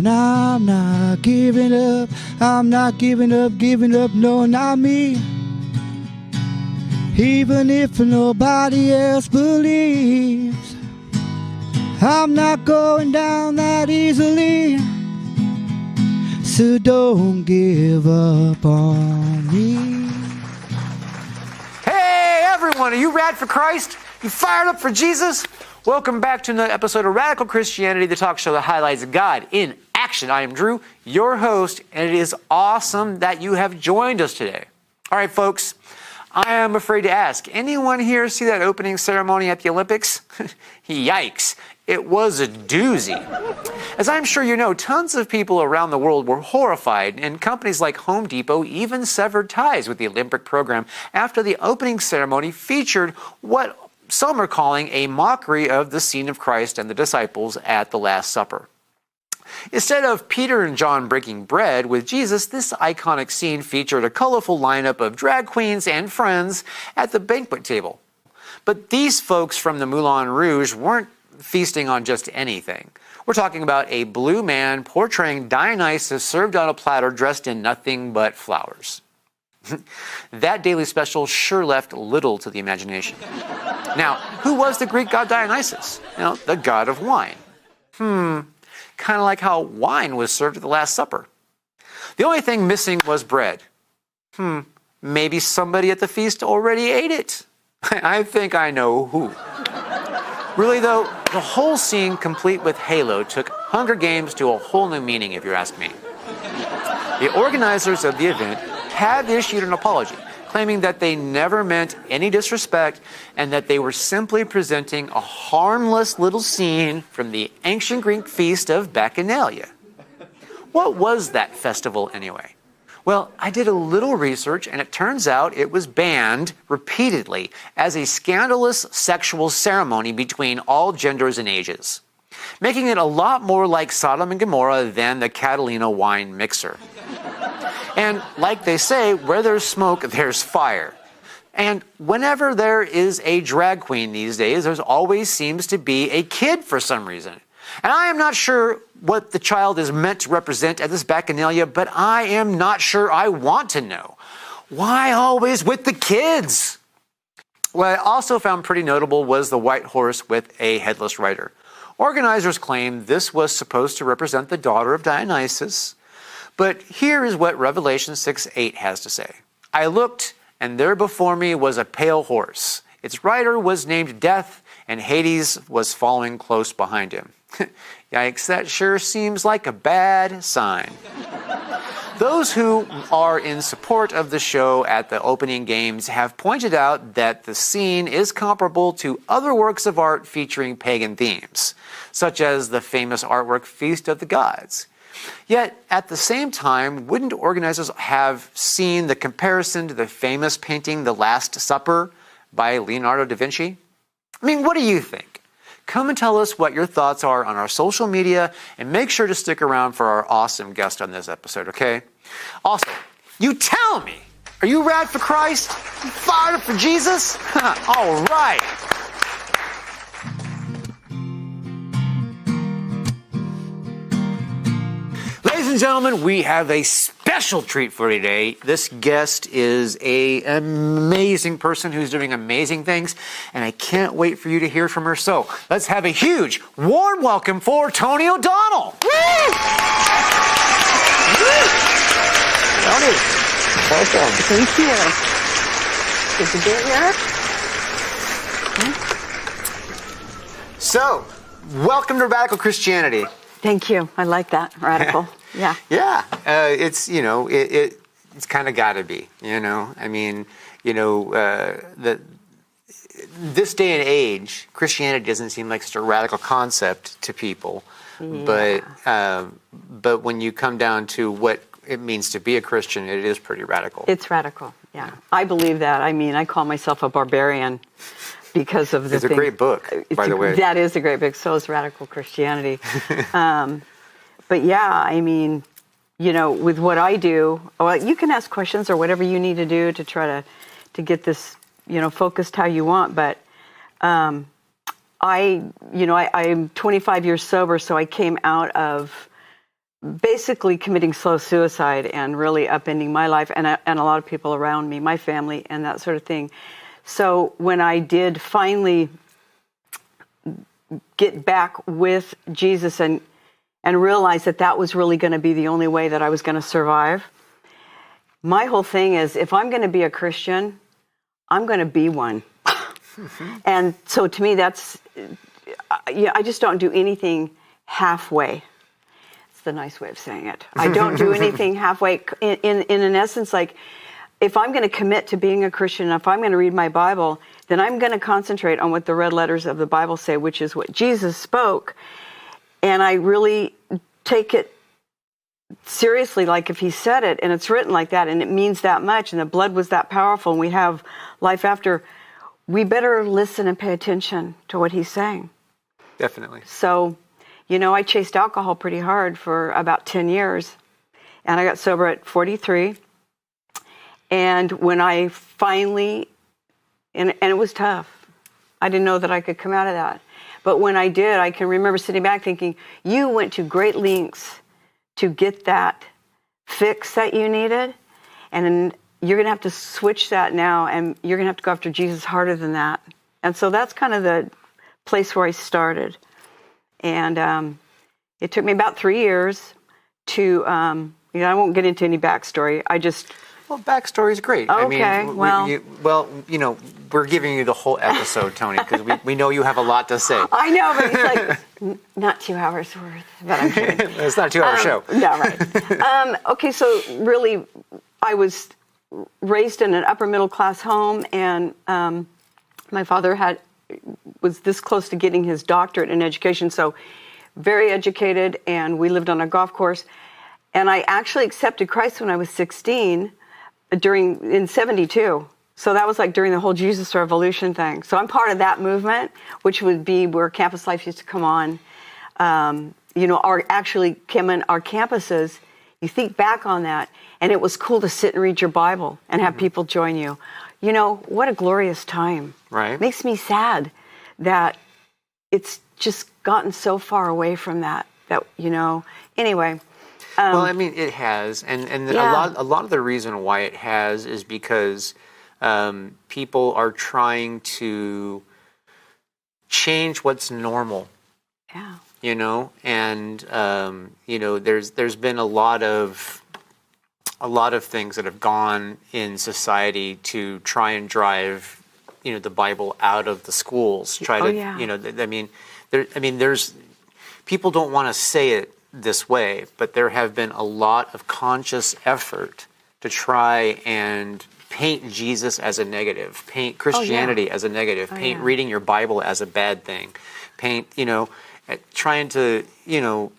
I'm not giving up, I'm not giving up, no, not me. Even if nobody else believes, I'm not going down that easily. So don't give up on me. Hey everyone, are you rad for Christ? You fired up for Jesus? Welcome back to another episode of Radical Christianity, the talk show that highlights God in action. I am Drew, your host, and it is awesome that you have joined us today. All right, folks, I am afraid to ask, anyone here see that opening ceremony at the Olympics? Yikes, it was a doozy. As I'm sure you know, tons of people around the world were horrified, and companies like Home Depot even severed ties with the Olympic program after the opening ceremony featured what some are calling a mockery of the scene of Christ and the disciples at the Last Supper. Instead of Peter and John breaking bread with Jesus, this iconic scene featured a colorful lineup of drag queens and friends at the banquet table. But these folks from the Moulin Rouge weren't feasting on just anything. We're talking about a blue man portraying Dionysus served on a platter dressed in nothing but flowers. That daily special sure left little to the imagination. Now, who was the Greek god Dionysus? The god of wine. Kind of like how wine was served at the Last Supper. The only thing missing was bread. Maybe somebody at the feast already ate it. I think I know who. Really though, the whole scene, complete with Halo, took Hunger Games to a whole new meaning, if you ask me. The organizers of the event have issued an apology, claiming that they never meant any disrespect and that they were simply presenting a harmless little scene from the ancient Greek feast of Bacchanalia. What was that festival anyway? Well, I did a little research, and it turns out it was banned repeatedly as a scandalous sexual ceremony between all genders and ages, making it a lot more like Sodom and Gomorrah than the Catalina wine mixer. And like they say, where there's smoke, there's fire. And whenever there is a drag queen these days, there always seems to be a kid for some reason. And I am not sure what the child is meant to represent at this Bacchanalia, but I am not sure I want to know. Why always with the kids? What I also found pretty notable was the white horse with a headless rider. Organizers claim this was supposed to represent the daughter of Dionysus. But here is what Revelation 6:8 has to say. I looked, and there before me was a pale horse. Its rider was named Death, and Hades was following close behind him. Yikes, that sure seems like a bad sign. Those who are in support of the show at the opening games have pointed out that the scene is comparable to other works of art featuring pagan themes, such as the famous artwork Feast of the Gods. Yet, at the same time, wouldn't organizers have seen the comparison to the famous painting The Last Supper by Leonardo da Vinci? I mean, what do you think? Come and tell us what your thoughts are on our social media, and make sure to stick around for our awesome guest on this episode, okay? Also, you tell me, are you rad for Christ? You fired up for Jesus? All right. Ladies and gentlemen, we have a special treat for you today. This guest is an amazing person who's doing amazing things, and I can't wait for you to hear from her. So let's have a huge, warm welcome for Toni O'Donnell. Woo! Woo! Toni, welcome. Thank you. Good to be here. So, welcome to Radical Christianity. Thank you. I like that. Radical. Yeah. Yeah. It's kind of got to be, I mean, this day and age, Christianity doesn't seem like such a radical concept to people. Yeah. But when you come down to what it means to be a Christian, it is pretty radical. It's radical. Yeah. I believe that. I mean, I call myself a barbarian because of the It's a great book, by the way. That is a great book. So is Radical Christianity. But yeah, I mean, with what I do, well, you can ask questions or whatever you need to do to try to get this, focused how you want. But I'm 25 years sober, so I came out of basically committing slow suicide and really upending my life and a lot of people around me, my family, and that sort of thing. So when I did finally get back with Jesus and realize that that was really going to be the only way that I was going to survive, my whole thing is, if I'm going to be a Christian, I'm going to be one. And so to me, that's, I just don't do anything halfway. It's the nice way of saying it. I don't do anything halfway. In an essence, like, if I'm going to commit to being a Christian, if I'm going to read my Bible, then I'm going to concentrate on what the red letters of the Bible say, which is what Jesus spoke. And I really take it seriously, like if he said it and it's written like that and it means that much and the blood was that powerful and we have life after, we better listen and pay attention to what he's saying. Definitely. So, you know, I chased alcohol pretty hard for about 10 years and I got sober at 43. And when I finally, and it was tough. I didn't know that I could come out of that. But when I did, I can remember sitting back thinking, you went to great lengths to get that fix that you needed. And you're going to have to switch that now. And you're going to have to go after Jesus harder than that. And so that's kind of the place where I started. And it took me about 3 years to, you know, I won't get into any backstory. Well, backstory is great. Okay, I mean, you know, we're giving you the whole episode, Toni, because we know you have a lot to say. I know, but it's like, not 2 hours worth. But I'm kidding. It's not a 2-hour show. No, right. Okay, so really, I was raised in an upper middle class home, and my father was this close to getting his doctorate in education, so very educated, and we lived on a golf course. And I actually accepted Christ when I was 16. In 72. So that was like during the whole Jesus Revolution thing. So I'm part of that movement, which would be where campus life used to come on. You know, our campuses, you think back on that, and it was cool to sit and read your Bible and have people join you. You know, what a glorious time. Right. Makes me sad that it's just gotten so far away from that, you know, anyway. Well, I mean, it has, and Yeah. a lot of the reason why it has is because people are trying to change what's normal. Yeah. You know, and you know, there's been a lot of things that have gone in society to try and drive, you know, the Bible out of the schools. Yeah. You know, there's people don't want to say it this way, but there have been a lot of conscious effort to try and paint Jesus as a negative, paint Christianity as a negative, paint reading your Bible as a bad thing, paint, you know, trying to, you know,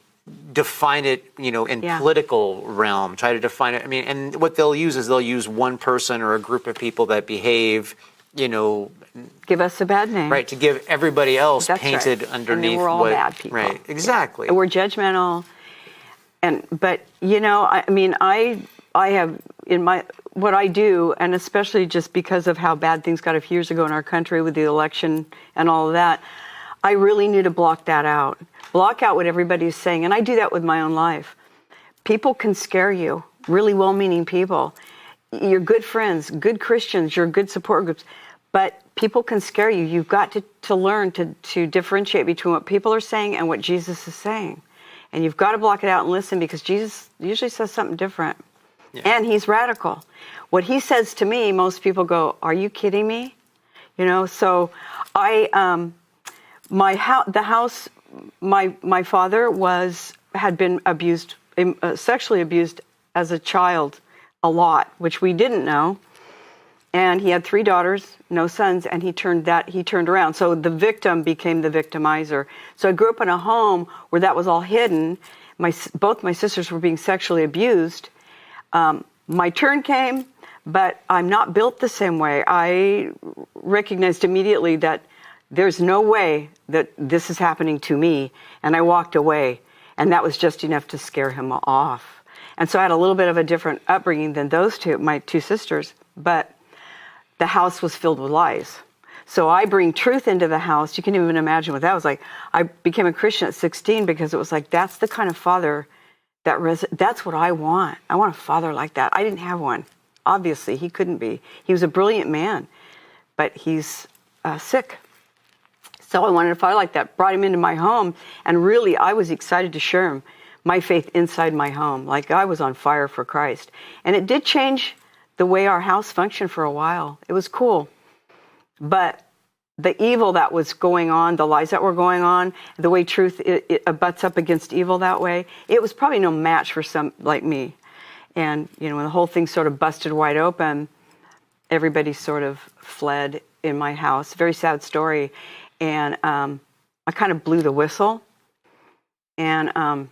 define it, you know, in political realm, try to define it. I mean, and what they'll use is they'll use one person or a group of people that behave, you know, give us a bad name. Right, to give everybody else That's painted right. underneath and we're all what, bad people. Right, exactly. And we're judgmental. But you know, I mean, I have in what I do, and especially just because of how bad things got a few years ago in our country with the election and all of that, I really need to block that out. Block out what everybody's saying. And I do that with my own life. People can scare you, really well-meaning people. You're good friends, good Christians, you're good support groups. But people can scare you. You've got to learn to differentiate between what people are saying and what Jesus is saying. And you've got to block it out and listen, because Jesus usually says something different. Yeah. And he's radical. What he says to me, most people go, "Are you kidding me?" You know, so my father had been abused, sexually abused as a child a lot, which we didn't know. And he had 3 daughters, no sons, and he turned around. So the victim became the victimizer. So I grew up in a home where that was all hidden. Both my sisters were being sexually abused. My turn came, but I'm not built the same way. I recognized immediately that there's no way that this is happening to me, and I walked away, and that was just enough to scare him off. And so I had a little bit of a different upbringing than my 2 sisters, but the house was filled with lies. So I bring truth into the house. You can even imagine what that was like. I became a Christian at 16 because it was like, that's the kind of father That's what I want. I want a father like that. I didn't have one. Obviously, he couldn't be. He was a brilliant man, but he's sick. So I wanted a father like that. Brought him into my home, and really, I was excited to share him my faith inside my home. Like, I was on fire for Christ. And it did change the way our house functioned for a while. It was cool. But the evil that was going on, the lies that were going on, the way truth it butts up against evil that way, it was probably no match for some like me. And, when the whole thing sort of busted wide open, everybody sort of fled in my house. Very sad story. And I kind of blew the whistle. And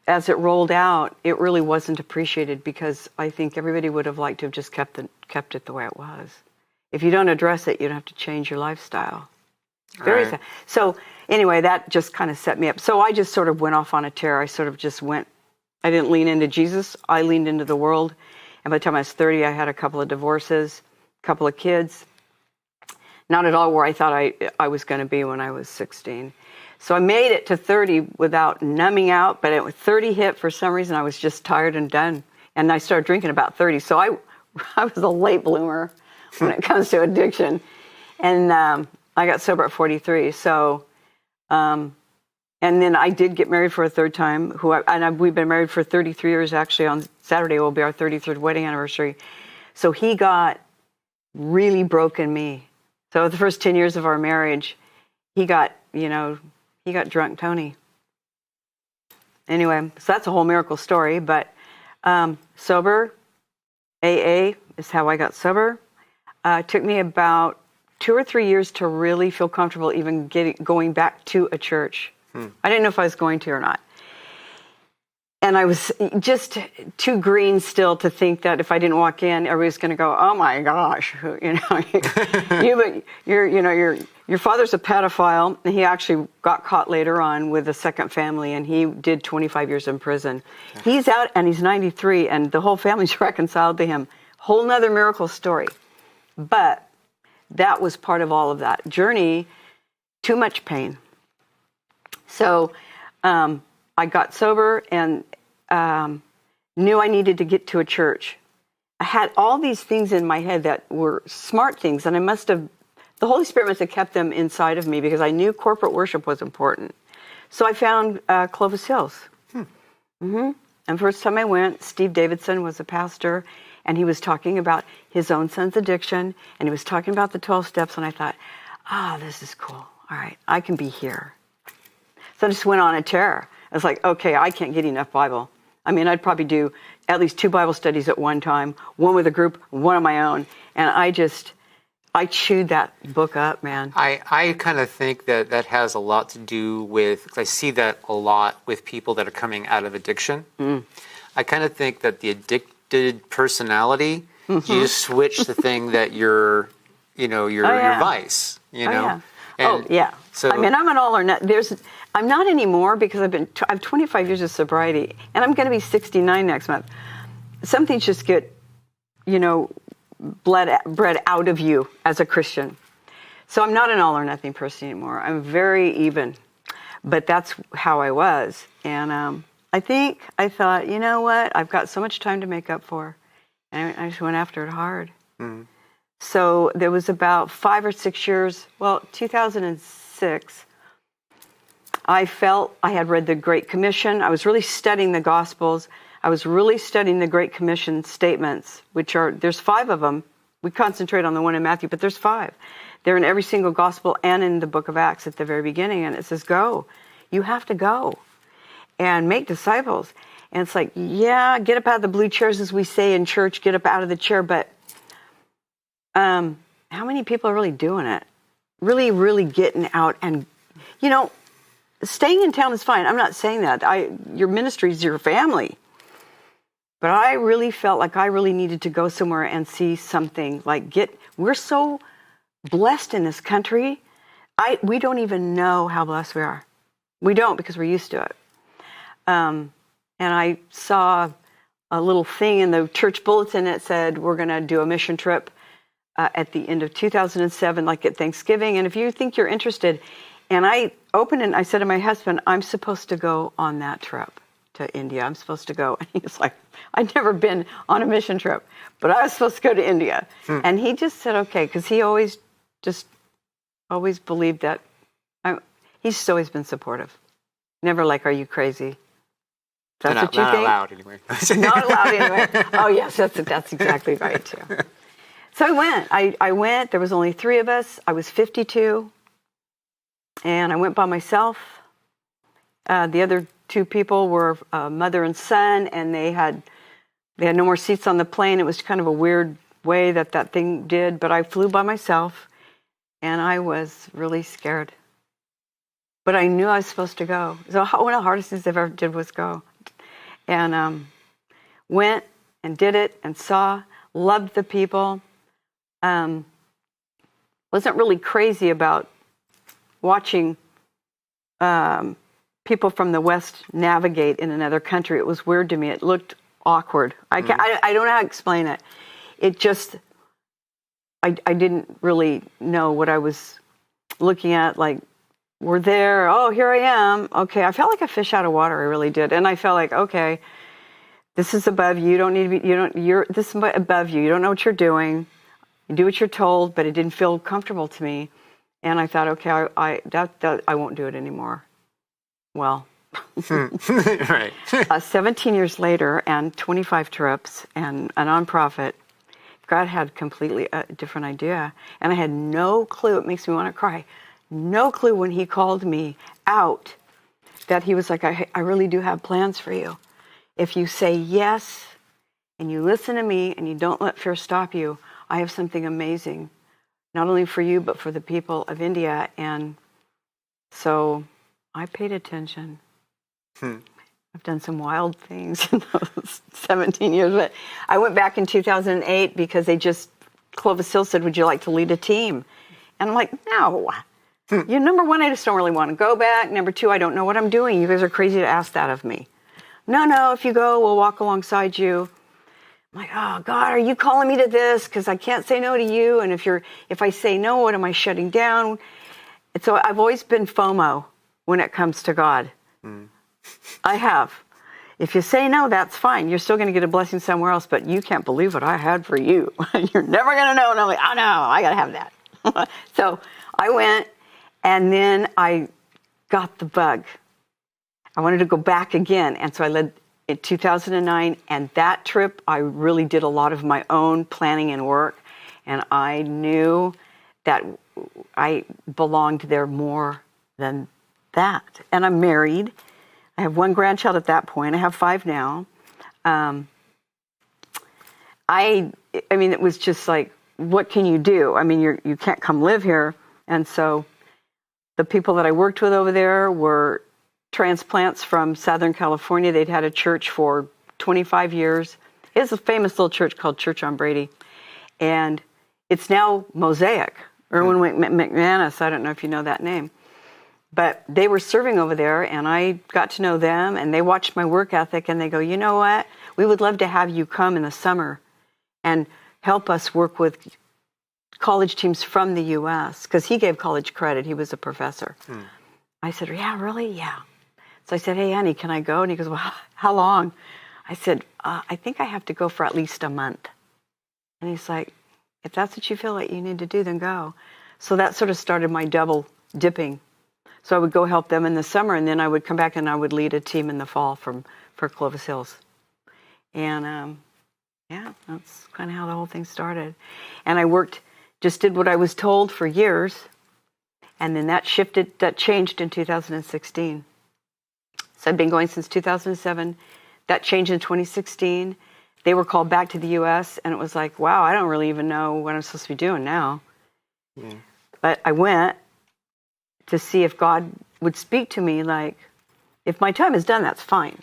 as it rolled out, it really wasn't appreciated, because I think everybody would have liked to have just kept it the way it was. If you don't address it, you don't have to change your lifestyle. Very sad. So anyway, that just kind of set me up. So I just sort of went off on a tear. I sort of just went, I didn't lean into Jesus. I leaned into the world. And by the time I was 30, I had a couple of divorces, a couple of kids. Not at all where I thought I was going to be when I was 16. So I made it to 30 without numbing out, but at 30 hit, for some reason, I was just tired and done. And I started drinking about 30. So I was a late bloomer when it comes to addiction. And I got sober at 43. So, and then I did get married for a third time. We've been married for 33 years. Actually, on Saturday will be our 33rd wedding anniversary. So he got really broken me. So the first 10 years of our marriage, he got drunk Toni. Anyway, so that's a whole miracle story. But sober, AA is how I got sober. It took me about 2 or 3 years to really feel comfortable even going back to a church. I didn't know if I was going to or not. And I was just too green still to think that if I didn't walk in, everybody's going to go, "Oh my gosh, your father's a pedophile." And he actually got caught later on with a second family, and he did 25 years in prison. He's out, and he's 93, and the whole family's reconciled to him. Whole nother miracle story. But that was part of all of that journey. Too much pain. So I got sober and knew I needed to get to a church. I had all these things in my head that were smart things, and the Holy Spirit must have kept them inside of me, because I knew corporate worship was important. So I found Clovis Hills. And first time I went, Steve Davidson was a pastor, and he was talking about his own son's addiction, and he was talking about the 12 steps, and I thought, this is cool. All right, I can be here. So I just went on a tear. I was like, okay, I can't get enough Bible. I mean, I'd probably do at least 2 Bible studies at one time, one with a group, one on my own. And I chewed that book up, man. I kind of think that has a lot to do with, because I see that a lot with people that are coming out of addiction. I kind of think that the addicted personality, you just switch the thing that your vice, Yeah. And so, I mean, I'm an all or not. I'm not anymore, because I've 25 years of sobriety, and I'm going to be 69 next month. Some things just get, bred out of you as a Christian. So I'm not an all or nothing person anymore. I'm very even, but that's how I was. And I thought, you know what? I've got so much time to make up for, and I just went after it hard. So there was about 5 or 6 years, 2006, I felt I had read the Great Commission. I was really studying the Gospels. I was really studying the Great Commission statements, there's 5 of them. We concentrate on the one in Matthew, but there's 5. They're in every single Gospel and in the book of Acts at the very beginning. And it says, go. You have to go and make disciples. And it's like, yeah, get up out of the blue chairs, as we say in church, get up out of the chair. But how many people are really doing it? Really, really getting out and, staying in town is fine. I'm not saying that. Your ministry is your family. But I really felt like I really needed to go somewhere and see something. We're so blessed in this country. We don't even know how blessed we are. We don't, because we're used to it. And I saw a little thing in the church bulletin that said, we're going to do a mission trip at the end of 2007, like at Thanksgiving. And if you think you're interested, And I opened it and I said to my husband, I'm supposed to go on that trip to India. I'm supposed to go. And he was like, I'd never been on a mission trip, but I was supposed to go to India. And he just said, okay, because he always believed that. He's just always been supportive. Never like, are you crazy? That's what you think? Not allowed anyway. Not allowed anyway. Oh, yes, that's exactly right, too. So I went. I went. There was only 3 of us. I was 52. And I went by myself. The other 2 people were mother and son, and they had no more seats on the plane. It was kind of a weird way that thing did, but I flew by myself, and I was really scared. But I knew I was supposed to go. So one of the hardest things I've ever did was go. And went and did it and loved the people. Wasn't really crazy about watching people from the West navigate in another country. It was weird to me. It looked awkward. I don't know how to explain it. It just, I didn't really know what I was looking at. Like, we're there. Oh, here I am. Okay, I felt like a fish out of water. I really did. And I felt like, okay, this is above you. You don't need to be, this is above you. You don't know what you're doing. You do what you're told, but it didn't feel comfortable to me. And I thought, okay, I won't do it anymore. Well, right. 17 years later and 25 trips and a nonprofit, God had completely a different idea. And I had no clue. It makes me want to cry. No clue when he called me out that he was like, I really do have plans for you. If you say yes and you listen to me and you don't let fear stop you, I have something amazing, not only for you, but for the people of India. And so I paid attention. I've done some wild things in those 17 years. But I went back in 2008 because Clovis Hill said, would you like to lead a team? And I'm like, no. Number 1, I just don't really want to go back. Number 2, I don't know what I'm doing. You guys are crazy to ask that of me. No, if you go, we'll walk alongside you. I'm like, oh, God, are you calling me to this? Because I can't say no to you. And if I say no, what am I shutting down? And so I've always been FOMO when it comes to God. I have. If you say no, that's fine. You're still going to get a blessing somewhere else, but you can't believe what I had for you. You're never going to know. And I'm like, oh, no, I got to have that. So I went, and then I got the bug. I wanted to go back again. And so I led in 2009. And that trip, I really did a lot of my own planning and work. And I knew that I belonged there more than that. And I'm married. I have 1 grandchild at that point. I have 5 now. I mean, it was just like, what can you do? I mean, you can't come live here. And so the people that I worked with over there were transplants from Southern California. They'd had a church for 25 years. It's a famous little church called Church on Brady. And it's now Mosaic. Erwin McManus, I don't know if you know that name. But they were serving over there, and I got to know them, and they watched my work ethic, and they go, you know what? We would love to have you come in the summer and help us work with college teams from the U.S., because he gave college credit. He was a professor. I said, yeah, really? Yeah. So I said, hey, honey, can I go? And he goes, well, how long? I said, I think I have to go for at least a month. And he's like, if that's what you feel like you need to do, then go. So that sort of started my double dipping. So I would go help them in the summer, and then I would come back and I would lead a team in the fall for Clovis Hills. And yeah, that's kind of how the whole thing started. And I did what I was told for years, and then that changed in 2016. So I've been going since 2007. That changed in 2016. They were called back to the U.S., and it was like, wow, I don't really even know what I'm supposed to be doing now. But I went to see if God would speak to me, like, if my time is done, that's fine.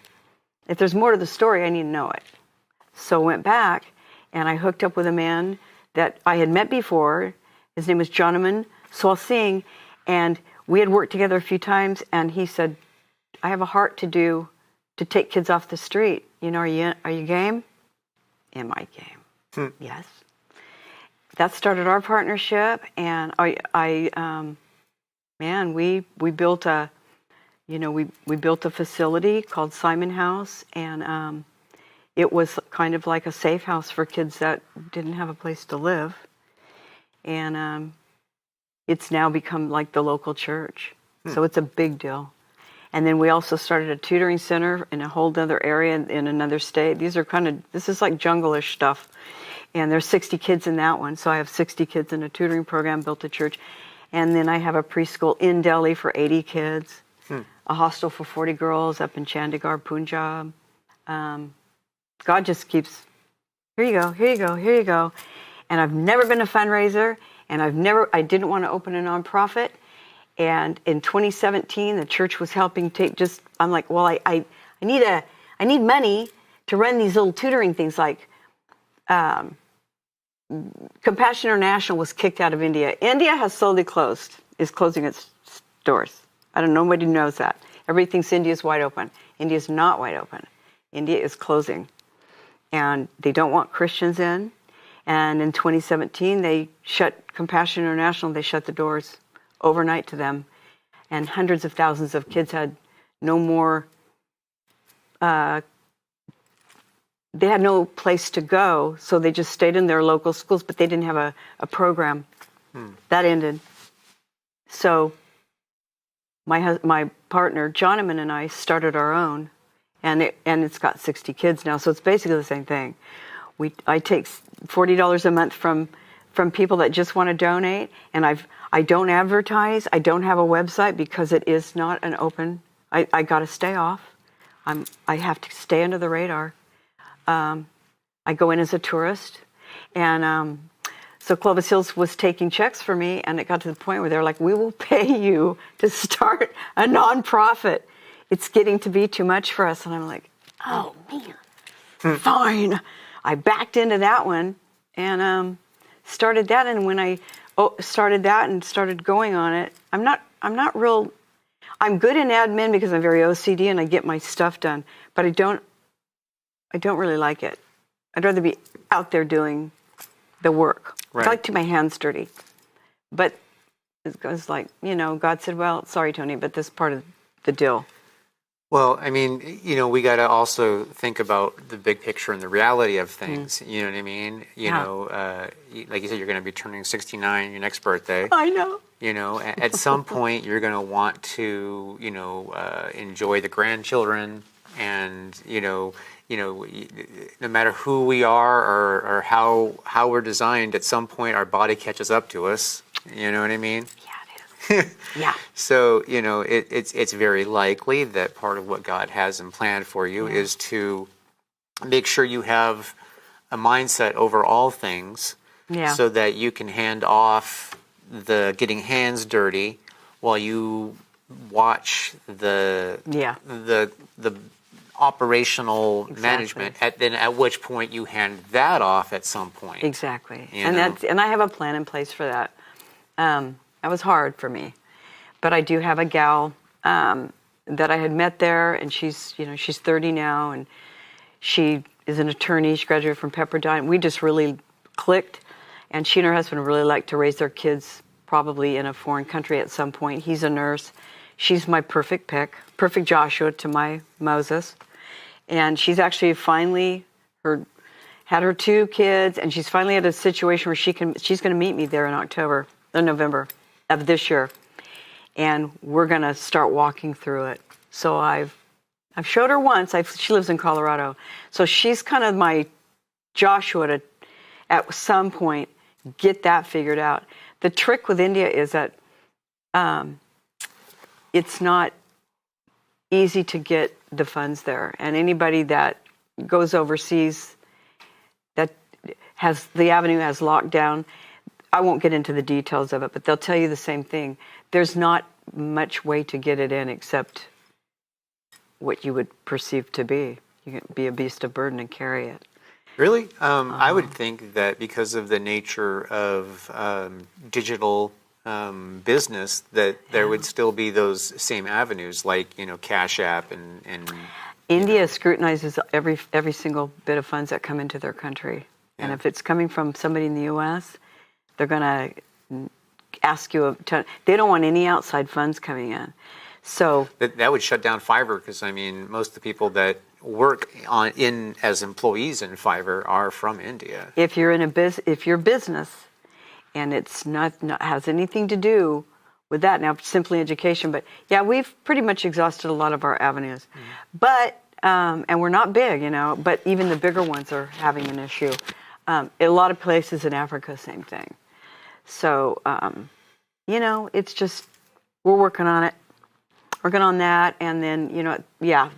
If there's more to the story, I need to know it. So I went back, and I hooked up with a man that I had met before. His name was Jonaman Swal Singh, and we had worked together a few times, and he said, I have a heart to take kids off the street. You know, are you game? Am I game? Yes. That started our partnership, and I man, we built a, we built a facility called Simon House, and it was kind of like a safe house for kids that didn't have a place to live. And it's now become like the local church. So it's a big deal. And then we also started a tutoring center in a whole other area in another state. This is like jungle-ish stuff. And there's 60 kids in that one. So I have 60 kids in a tutoring program, built a church. And then I have a preschool in Delhi for 80 kids, a hostel for 40 girls up in Chandigarh, Punjab. God just keeps, here you go, here you go, here you go. And I've never been a fundraiser, and I didn't want to open a nonprofit. And in 2017, the church was helping I'm like, well, I need money to run these little tutoring things, like Compassion International was kicked out of India. India has slowly is closing its doors. Nobody knows that. Everybody thinks India's wide open. India's not wide open. India is closing. And they don't want Christians in. And in 2017, they shut Compassion International, they shut the doors overnight to them. And hundreds of thousands of kids had no more, they had no place to go, so they just stayed in their local schools, but they didn't have a program. That ended. So my partner, Johnneman, and I started our own, and it's got 60 kids now, so it's basically the same thing. I take $40 a month from people that just want to donate, and I don't advertise. I don't have a website because it is not an open. I got to stay off. I have to stay under the radar. I go in as a tourist, and so Clovis Hills was taking checks for me, and it got to the point where they're like, "We will pay you to start a nonprofit. It's getting to be too much for us." And I'm like, "Oh man, fine." I backed into that one and started that. And when I started that and started going on it, I'm good in admin because I'm very OCD and I get my stuff done, but I don't really like it. I'd rather be out there doing the work. Right. I like to my hands dirty. But it was like, God said, well, sorry, Toni, but this is part of the deal. Well, I mean, we got to also think about the big picture and the reality of things. You know what I mean? Like you said, you're going to be turning 69 your next birthday. I know. At some point, you're going to want to, enjoy the grandchildren, and no matter who we are or how we're designed, at some point our body catches up to us. You know what I mean? Yeah. So, it's very likely that part of what God has and planned for you is to make sure you have a mindset over all things so that you can hand off the getting hands dirty while you watch the operational management, at which point you hand that off at some point. Exactly. And I have a plan in place for that. That was hard for me, but I do have a gal that I had met there, and she's 30 now, and she is an attorney. She graduated from Pepperdine. We just really clicked, and she and her husband really like to raise their kids probably in a foreign country at some point. He's a nurse. She's my perfect pick, perfect Joshua to my Moses, and she's actually finally had her 2 kids, and she's finally at a situation where she's going to meet me there in November of this year, and we're going to start walking through it. So I've showed her once. She lives in Colorado, so she's kind of my Joshua to, at some point, get that figured out. The trick with India is that it's not easy to get the funds there, and anybody that goes overseas that has the avenue has locked down. I won't get into the details of it, but they'll tell you the same thing. There's not much way to get it in except what you would perceive to be. You can be a beast of burden and carry it. Really? I would think that because of the nature of digital business, that there would still be those same avenues, like Cash App and India scrutinizes every single bit of funds that come into their country, and if it's coming from somebody in the U.S., they're going to ask you a ton. They don't want any outside funds coming in. So that would shut down Fiverr, because I mean, most of the people that work as employees in Fiverr are from India. if you're in if you're business, and it's not has anything to do with that now, simply education. But yeah, we've pretty much exhausted a lot of our avenues. But and we're not big, but even the bigger ones are having an issue. A lot of places in Africa, same thing. So, it's just, we're working on it. Working on that. And then,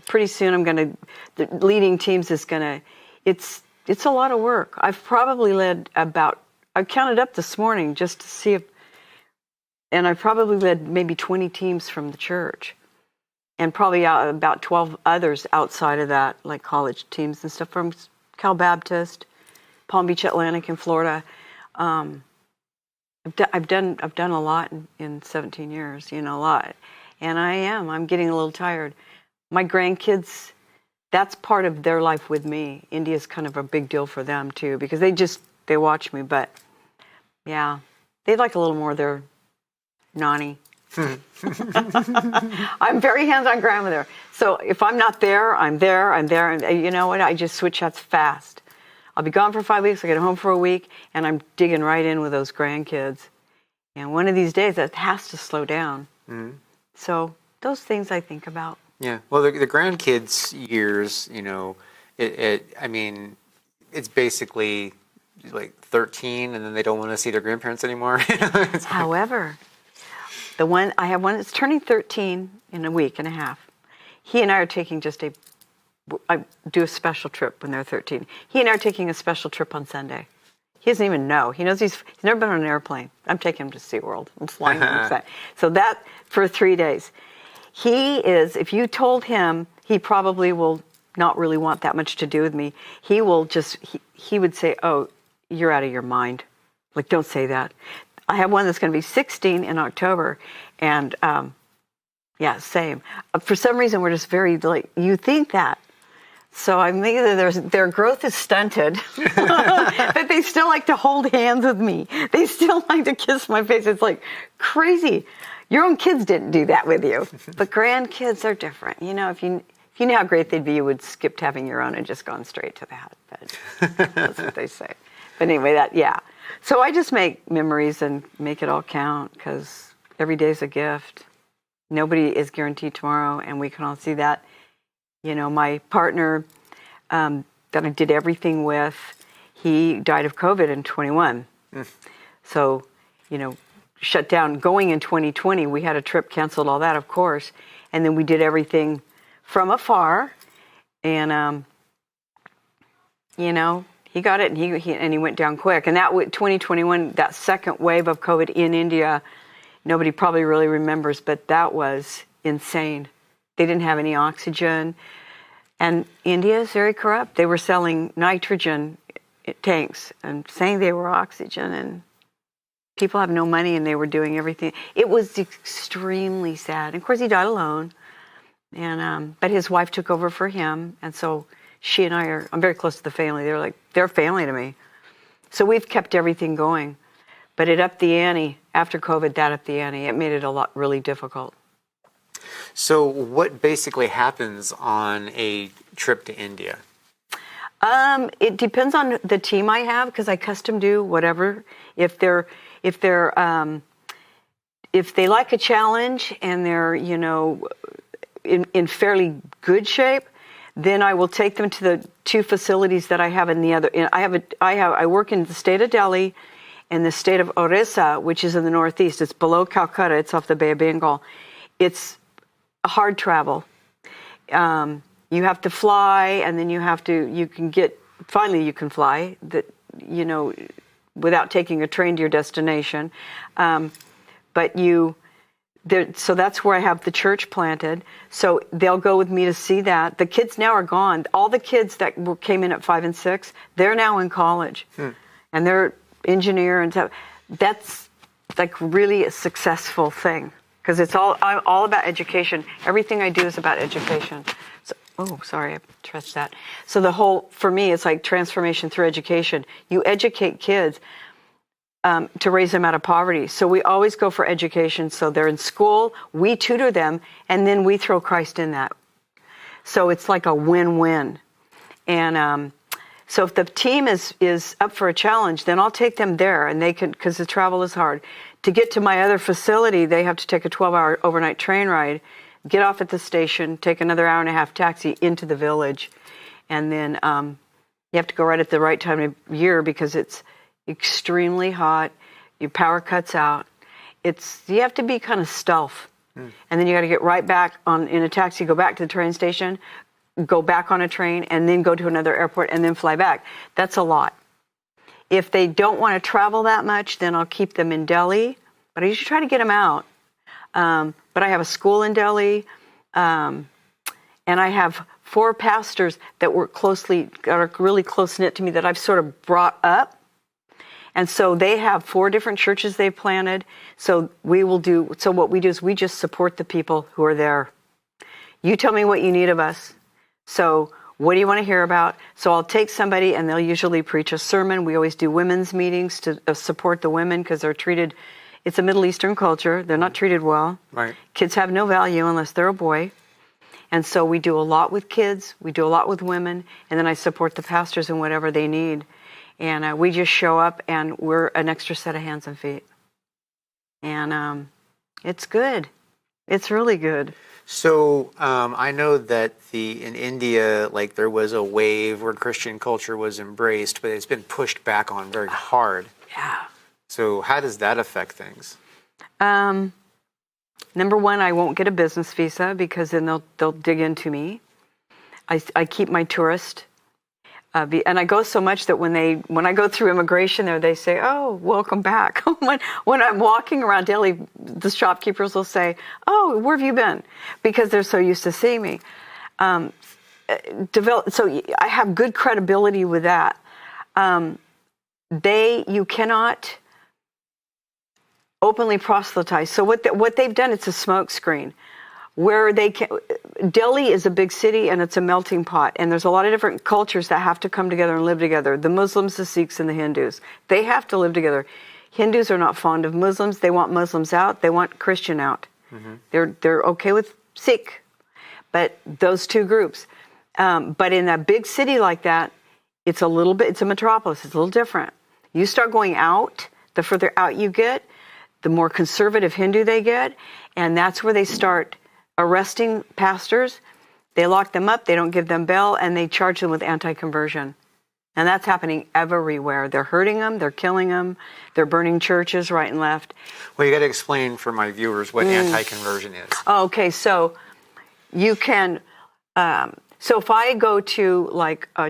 pretty soon the leading teams is it's a lot of work. I've probably led I counted up this morning just to see and I probably led maybe 20 teams from the church. And probably about 12 others outside of that, like college teams and stuff from Cal Baptist, Palm Beach Atlantic in Florida. I've done a lot in 17 years, a lot. And I'm getting a little tired. My grandkids, that's part of their life with me. India's kind of a big deal for them too, because they watch me, but yeah, they'd like a little more of their Nani. I'm very hands-on grandmother. So if I'm not there, I'm there. And you know what? I just switch hats fast. I'll be gone for 5 weeks. I get home for a week, and I'm digging right in with those grandkids. And one of these days, that has to slow down. Mm-hmm. So those things I think about. Yeah. Well, the grandkids' years, it's basically like 13, and then they don't want to see their grandparents anymore. However, I have one that's turning 13 in a week and a half. He and I are taking I do a special trip when they're 13. He and I are taking a special trip on Sunday. He doesn't even know. He knows he's never been on an airplane. I'm taking him to SeaWorld. I'm flying him. So that for 3 days. He is, if you told him, he probably will not really want that much to do with me. He will he would say, "Oh, you're out of your mind. Like, don't say that." I have one that's going to be 16 in October, and same. For some reason, we're just very you think that. So I think that their growth is stunted, but they still like to hold hands with me. They still like to kiss my face. It's like crazy. Your own kids didn't do that with you, but grandkids are different. If you knew how great they'd be, you would skip having your own and just gone straight to that. But that's what they say. But anyway, So I just make memories and make it all count, because every day's a gift. Nobody is guaranteed tomorrow, and we can all see that. My partner that I did everything with, he died of COVID in 21. So, shut down. Going in 2020, we had a trip canceled, all that, of course. And then we did everything from afar. And, he got it, and he went down quick. And that 2021, that second wave of COVID in India, nobody probably really remembers, but that was insane. They didn't have any oxygen. And India is very corrupt. They were selling nitrogen tanks and saying they were oxygen, and people have no money, and they were doing everything. It was extremely sad. And of course, he died alone. And but his wife took over for him, and so she and I'm very close to the family. They're family to me. So we've kept everything going. But it upped the ante. After COVID, that upped the ante. It made it really difficult. So what basically happens on a trip to India? It depends on the team I have, because I custom do whatever. If they like a challenge and they're, in fairly good shape, then I will take them to the 2 facilities that I have in the other. I work in the state of Delhi and the state of Orissa, which is in the northeast. It's below Calcutta. It's off the Bay of Bengal. It's hard travel. You have to fly, and then you can fly without taking a train to your destination. So that's where I have the church planted. So they'll go with me to see that. The kids now are gone. All the kids that came in at 5 and 6, they're now in college, and they're engineer and stuff. That's like really a successful thing, because it's all about education. Everything I do is about education. So, sorry, I pressed that. So for me, it's like transformation through education. You educate kids. to raise them out of poverty. So we always go for education. So they're in school, we tutor them, and then we throw Christ in that. So it's like a win-win. And so if the team is up for a challenge, then I'll take them there, and they can, because the travel is hard. To get to my other facility, they have to take a 12-hour overnight train ride, get off at the station, take another hour-and-a-half taxi into the village, and then you have to go right at the right time of year because it's extremely hot. Your power cuts out. You have to be kind of stealth, and then you got to get right back in a taxi, go back to the train station, go back on a train, and then go to another airport, and then fly back. That's a lot. If they don't want to travel that much, then I'll keep them in Delhi, but I usually try to get them out. But I have a school in Delhi, and I have 4 pastors that are really close-knit to me that I've sort of brought up. And so they have 4 different churches they've planted. So what we do is we just support the people who are there. You tell me what you need of us. So what do you want to hear about? So I'll take somebody, and they'll usually preach a sermon. We always do women's meetings to support the women because they're treated, it's a Middle Eastern culture. They're not treated well. Right. Kids have no value unless they're a boy. And so we do a lot with kids. We do a lot with women. And then I support the pastors in whatever they need. And we just show up, and we're an extra set of hands and feet. And it's good. It's really good. So I know that in India, like there was a wave where Christian culture was embraced, but it's been pushed back on very hard. Yeah. So how does that affect things? Number one, I won't get a business visa because then they'll dig into me. I keep my tourist. And I go so much that when I go through immigration there, they say, "Oh, welcome back." when I'm walking around Delhi, the shopkeepers will say, "Oh, where have you been?" Because they're so used to seeing me. So I have good credibility with that. You cannot openly proselytize. So what they've done, it's a smokescreen. Where Delhi is a big city and it's a melting pot, and there's a lot of different cultures that have to come together and live together. The Muslims, the Sikhs, and the Hindus. They have to live together. Hindus are not fond of Muslims. They want Muslims out. They want Christian out. Mm-hmm. They're okay with Sikh, but those 2 groups. But in a big city like that, it's a metropolis. It's a little different. You start going out, the further out you get, the more conservative Hindu they get, and that's where they start arresting pastors. They lock them up, they don't give them bail, and they charge them with anti-conversion. And that's happening everywhere. They're hurting them, they're killing them, they're burning churches right and left. Well, you got to explain for my viewers what anti-conversion is. Okay, so you can, so if I go to like I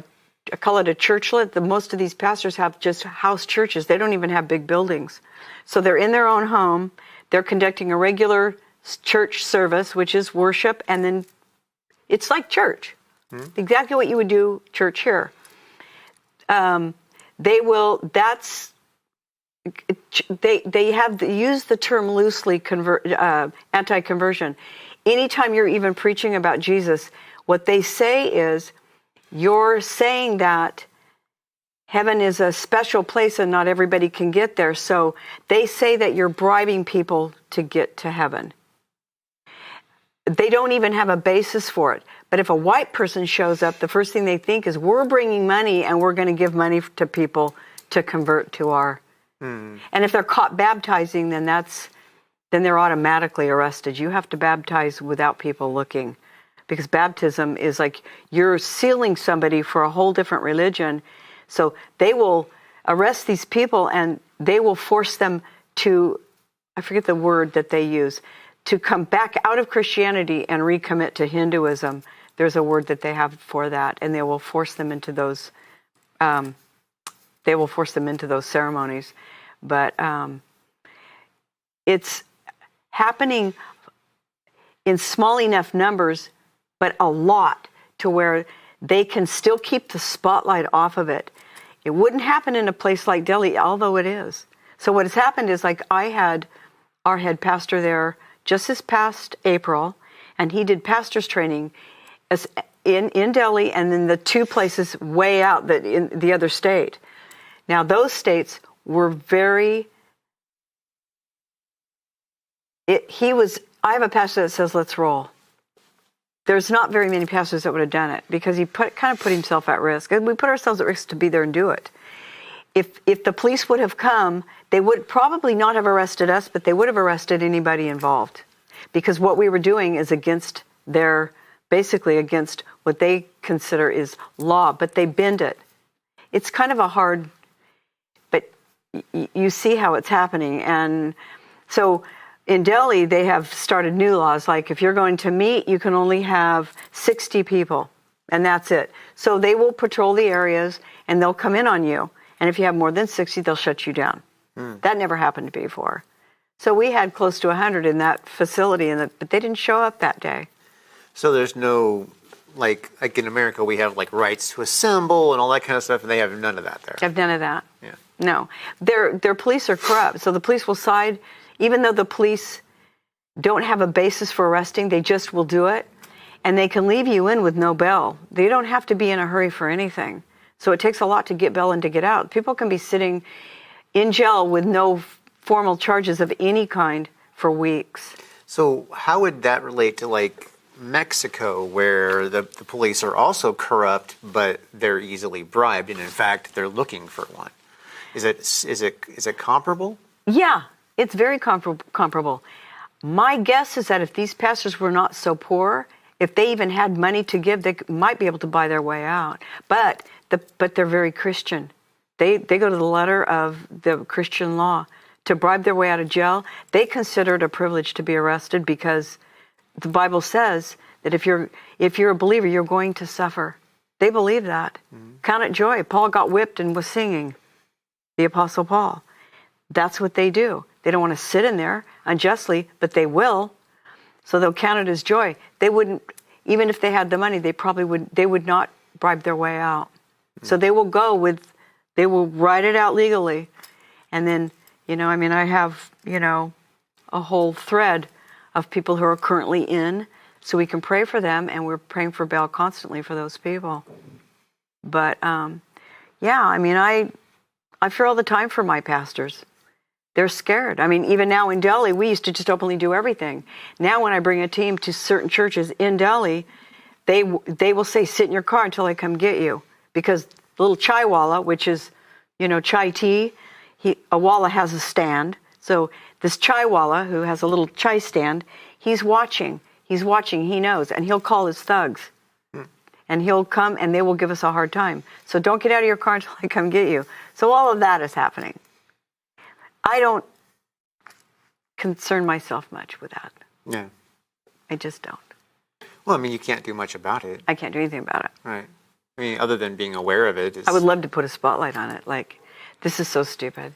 call it a churchlet, most of these pastors have just house churches. They don't even have big buildings. So they're in their own home, they're conducting a regular church service, which is worship, and then it's like church. Exactly what you would do church here. They use the term loosely, anti-conversion. Anytime you're even preaching about Jesus, what they say is, you're saying that heaven is a special place and not everybody can get there. So they say that you're bribing people to get to heaven. They don't even have a basis for it. But if a white person shows up, the first thing they think is, we're bringing money and we're going to give money to people to convert to our... And if they're caught baptizing, then they're automatically arrested. You have to baptize without people looking. Because baptism is like you're sealing somebody for a whole different religion. So they will arrest these people and they will force them to, I forget the word that they use, to come back out of Christianity and recommit to Hinduism. There's a word that they have for that, and they will force them into those. Ceremonies, but it's happening in small enough numbers, but a lot to where they can still keep the spotlight off of it. It wouldn't happen in a place like Delhi, although it is. So what has happened is, like, I had our head pastor there just this past April, and he did pastor's training in Delhi and then the 2 places way out in the other state. Now, those states were very. I have a pastor that says, "Let's roll." There's not very many pastors that would have done it because he kind of put himself at risk. And we put ourselves at risk to be there and do it. If the police would have come, they would probably not have arrested us, but they would have arrested anybody involved. Because what we were doing is basically against what they consider is law, but they bend it. It's kind of a hard, but you see how it's happening. And so in Delhi, they have started new laws, like if you're going to meet, you can only have 60 people, and that's it. So they will patrol the areas, and they'll come in on you. And if you have more than 60, they'll shut you down. That never happened before. So we had close to 100 in that facility, but they didn't show up that day. So there's no, like in America, we have like rights to assemble and all that kind of stuff, and they have none of that there. They have none of that. Yeah. No. Their police are corrupt. So the police will side, even though the police don't have a basis for arresting, they just will do it. And they can leave you in with no bail. They don't have to be in a hurry for anything. So it takes a lot to get bail and to get out. People can be sitting in jail with no formal charges of any kind for weeks. So how would that relate to like Mexico, where the police are also corrupt, but they're easily bribed, and in fact, they're looking for one? Is it comparable? Yeah, it's very comparable. My guess is that if these pastors were not so poor, if they even had money to give, they might be able to buy their way out. But they're very Christian. They go to the letter of the Christian law to bribe their way out of jail. They consider it a privilege to be arrested because the Bible says that if you're a believer, you're going to suffer. They believe that. Count it joy. Paul got whipped and was singing. The Apostle Paul. That's what they do. They don't want to sit in there unjustly, but they will. So they'll count it as joy. They wouldn't, even if they had the money, they would not bribe their way out. So they will they will write it out legally. And then, I have, a whole thread of people who are currently in, so we can pray for them, and we're praying for bail constantly for those people. But, I fear all the time for my pastors. They're scared. Even now in Delhi, we used to just openly do everything. Now when I bring a team to certain churches in Delhi, they will say, sit in your car until I come get you. Because the little chai walla, which is, chai tea, a walla has a stand. So this chai walla, who has a little chai stand, he's watching, he knows, and he'll call his thugs. And he'll come and they will give us a hard time. So don't get out of your car until I come get you. So all of that is happening. I don't concern myself much with that. Yeah. I just don't. Well, you can't do much about it. I can't do anything about it. Right. Other than being aware of it. I would love to put a spotlight on it. Like, this is so stupid.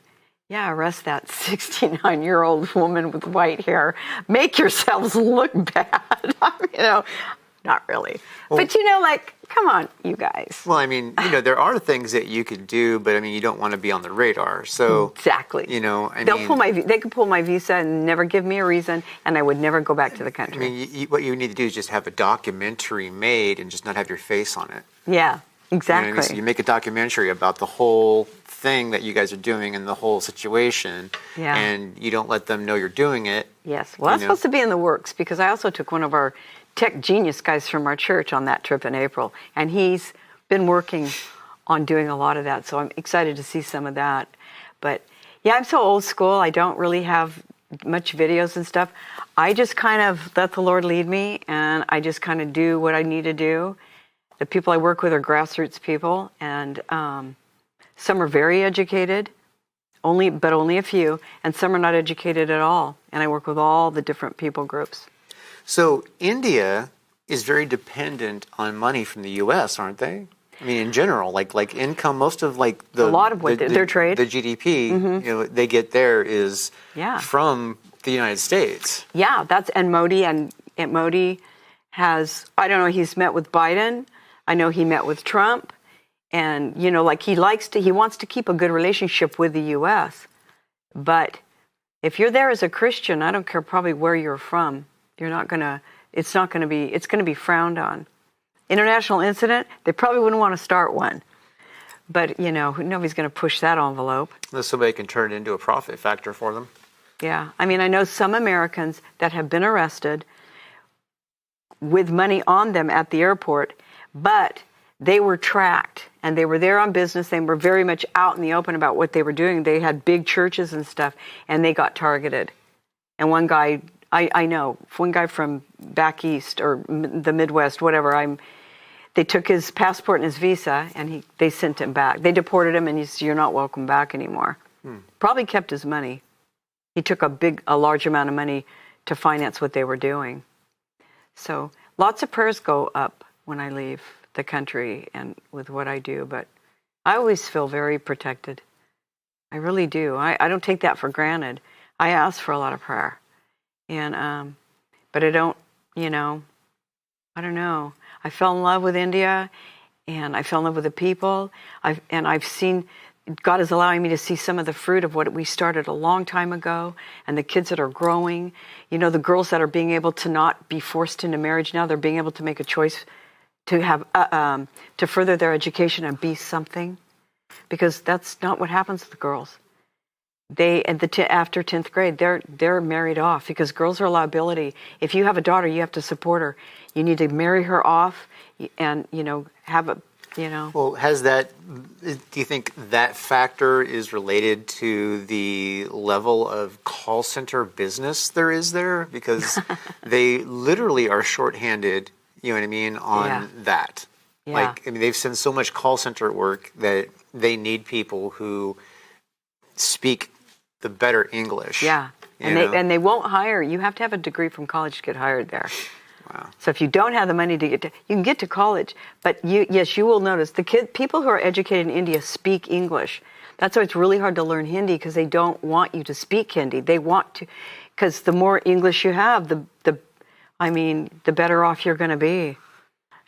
Yeah, arrest that 69-year-old woman with white hair. Make yourselves look bad. Not really. Well, but come on, you guys. Well, there are things that you could do, but you don't want to be on the radar. So exactly. They could pull my visa and never give me a reason, and I would never go back to the country. What you need to do is just have a documentary made and just not have your face on it. Yeah, exactly. So you make a documentary about the whole thing that you guys are doing and the whole situation, and you don't let them know you're doing it. Yes. Well, that's supposed to be in the works, because I also took one of our tech genius guys from our church on that trip in April, and he's been working on doing a lot of that, so I'm excited to see some of that. But yeah, I'm so old school. I don't really have much videos and stuff. I just kind of let the Lord lead me, and I just kind of do what I need to do. The people I work with are grassroots people, and some are very educated, but only a few, and some are not educated at all, and I work with all the different people groups. So India is very dependent on money from the U.S., aren't they? In general, like income, most of a lot of what their trade, the GDP, they get there is from the United States. Yeah, and Modi has, I don't know, he's met with Biden. I know he met with Trump, and he wants to keep a good relationship with the U.S. But if you're there as a Christian, I don't care probably where you're from. It's going to be frowned on. International incident, they probably wouldn't want to start one. But, nobody's going to push that envelope. Unless somebody can turn it into a profit factor for them. Yeah. I mean, I know some Americans that have been arrested with money on them at the airport, but they were tracked and they were there on business. They were very much out in the open about what they were doing. They had big churches and stuff, and they got targeted. And one guy, I know, one guy from back east or the Midwest, whatever, they took his passport and his visa, and they sent him back. They deported him, and he said, "You're not welcome back anymore." Probably kept his money. He took a large amount of money to finance what they were doing. So lots of prayers go up when I leave the country and with what I do, but I always feel very protected. I really do. I don't take that for granted. I ask for a lot of prayer, and but I don't. I don't know. I fell in love with India, and I fell in love with the people. I've seen God is allowing me to see some of the fruit of what we started a long time ago, and the kids that are growing. The girls that are being able to not be forced into marriage now, they're being able to make a choice to have to further their education and be something, because that's not what happens to the girls. They after 10th grade, they're married off, because girls are a liability. If you have a daughter, you have to support her. You need to marry her off, and have a. Well, do you think that factor is related to the level of call center business there is there? Because they literally are shorthanded, on that. Yeah. They've sent so much call center work that they need people who speak the better English. Yeah, and they won't hire. You have to have a degree from college to get hired there. Wow. So if you don't have the money to you can get to college, but you will notice people who are educated in India speak English. That's why it's really hard to learn Hindi, because they don't want you to speak Hindi. They want to, because the more English you have, the better off you're going to be.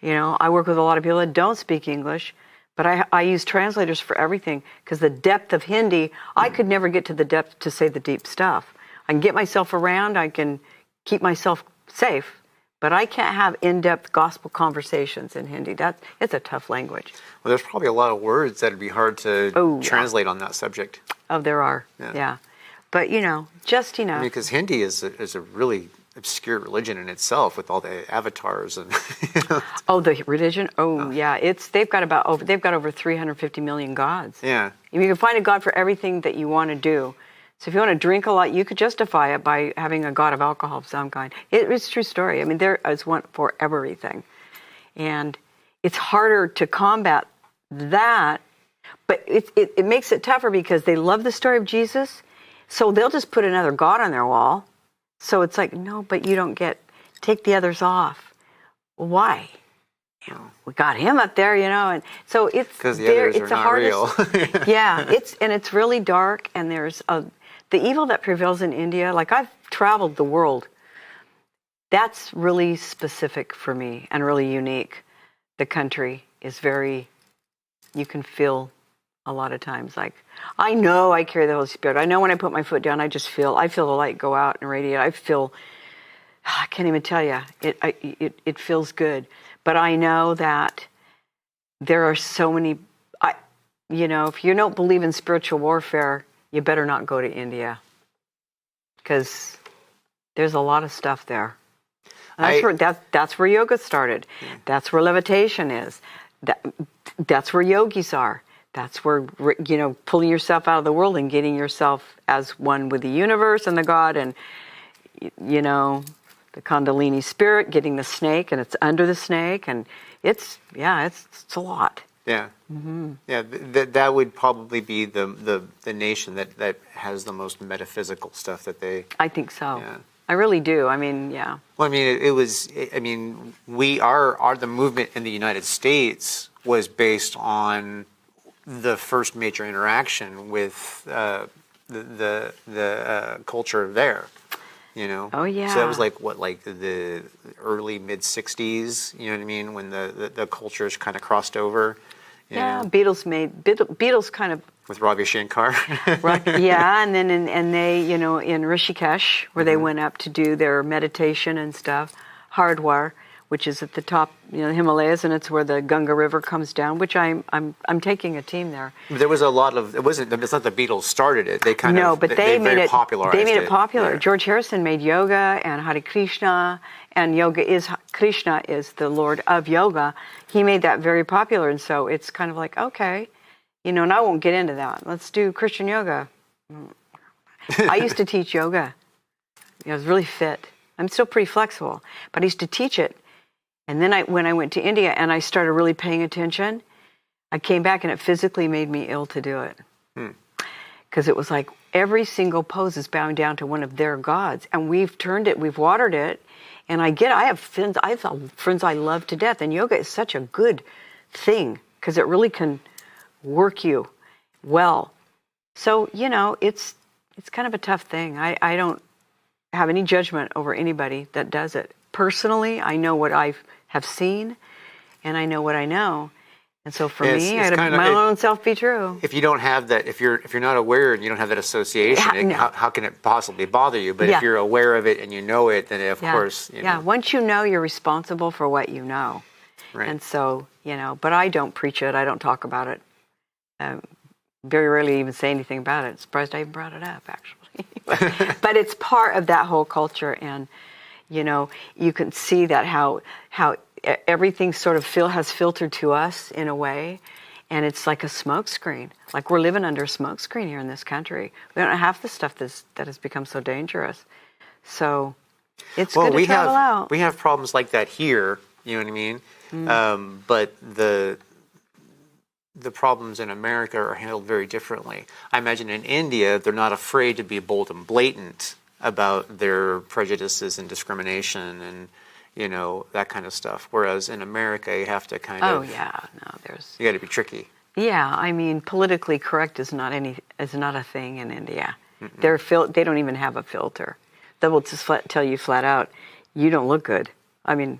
I work with a lot of people that don't speak English, but I use translators for everything, because the depth of Hindi, I could never get to the depth to say the deep stuff. I can get myself around, I can keep myself safe, but I can't have in-depth gospel conversations in Hindi. It's a tough language. Well, there's probably a lot of words that would be hard to translate on that subject. Oh, there are. Yeah. But, because Hindi is a really obscure religion in itself, with all the avatars and. Oh, the religion? Oh, yeah. They've got over 350 million gods. Yeah. You can find a god for everything that you want to do. So if you want to drink a lot, you could justify it by having a god of alcohol of some kind. It's a true story. There is one for everything. And it's harder to combat that, but it makes it tougher, because they love the story of Jesus, so they'll just put another god on their wall. So it's like, no, but you don't take the others off. Well, why? We got him up there, and so it's because the others are not real. Yeah, it's really dark, and there's the evil that prevails in India. Like, I've traveled the world. That's really specific for me and really unique. The country is you can feel a lot of times, like, I know I carry the Holy Spirit. I know when I put my foot down, I feel the light go out and radiate. I can't even tell you. It feels good. But I know that there are so many, if you don't believe in spiritual warfare, you better not go to India, because there's a lot of stuff there. That's where yoga started. Yeah. That's where levitation is. That's where yogis are. That's where, pulling yourself out of the world and getting yourself as one with the universe and the God, and, the Kundalini spirit, getting the snake, and it's under the snake, and it's a lot. Yeah. Mm-hmm. Yeah, that would probably be the nation that has the most metaphysical stuff that they. I think so. Yeah. I really do. Yeah. Well, the movement in the United States was based on the first major interaction with the culture there. Oh, yeah. So that was like the early mid '60s. You know what I mean? When the cultures kind of crossed over. Yeah, Beatles kind of with Ravi Shankar. Right. Yeah, and then they in Rishikesh, where they went up to do their meditation and stuff. Hardware which is at the top, the Himalayas, and it's where the Ganga River comes down. Which I'm taking a team there. There was a lot of it's not the Beatles started it. They kind no, of but they made very it popularized They made it popular. Yeah. George Harrison made yoga and Hare Krishna, and Krishna is the Lord of yoga. He made that very popular, and so it's kind of like, okay, and I won't get into that. Let's do Christian yoga. I used to teach yoga. I was really fit. I'm still pretty flexible, but I used to teach it. And then when I went to India and I started really paying attention, I came back and it physically made me ill to do it. Because it was like every single pose is bowing down to one of their gods. And we've turned it, we've watered it. And I have friends I love to death. And yoga is such a good thing because it really can work you well. So, it's kind of a tough thing. I don't have any judgment over anybody that does it. Personally, I know what I have seen, and I know what I know. And so for me, I got to my own self be true. If you don't have that, if you're not aware and you don't have that association, how can it possibly bother you? But if you're aware of it and you know it, then of course, once you know, you're responsible for what you know. Right. And so, but I don't preach it. I don't talk about it. Very rarely even say anything about it. Surprised I even brought it up, actually. But it's part of that whole culture, and you can see that how everything sort of has filtered to us in a way, and it's like a smokescreen. Like we're living under a smokescreen here in this country. We don't know half the stuff that has become so dangerous. So it's good to travel out. We have problems like that here. You know what I mean? But the problems in America are handled very differently. I imagine in India, they're not afraid to be bold and blatant about their prejudices and discrimination and, that kind of stuff. Whereas in America, you have to kind of... Oh, yeah. No, you got to be tricky. Yeah, I mean, politically correct is not a thing in India. They don't even have a filter. They will just tell you flat out, you don't look good. I mean,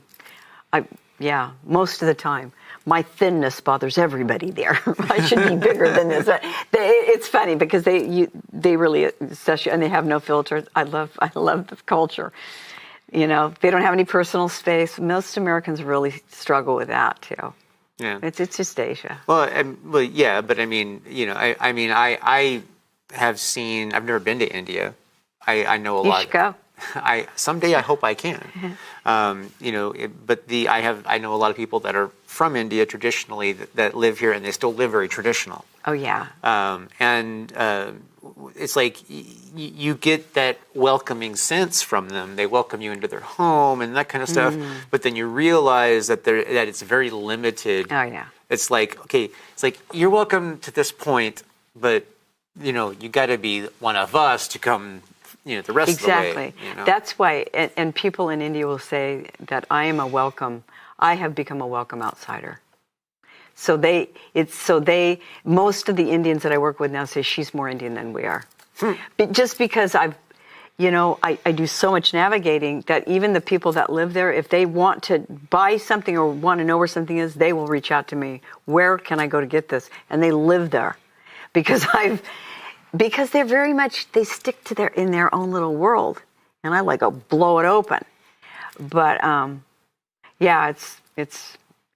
most of the time. My thinness bothers everybody there. I should be bigger than this. It's funny because they really assess you, and they have no filter. I love the culture. They don't have any personal space. Most Americans really struggle with that too. Yeah, it's just Asia. Well, yeah, but I mean, I have seen. I've never been to India. I know a lot. You should go. Someday I hope I can. I know a lot of people that are from India traditionally that live here, and they still live very traditional. Oh yeah. It's like you get that welcoming sense from them. They welcome you into their home and that kind of stuff. But then you realize that it's very limited. Oh yeah. It's like you're welcome to this point, but you got to be one of us to come. The rest of the way. Exactly. That's why, and people in India will say that I have become a welcome outsider. So most of the Indians that I work with now say she's more Indian than we are. But just because I do so much navigating that even the people that live there, if they want to buy something or want to know where something is, they will reach out to me. Where can I go to get this? And they live there because they're very much, they stick to in their own little world, and I like to blow it open. But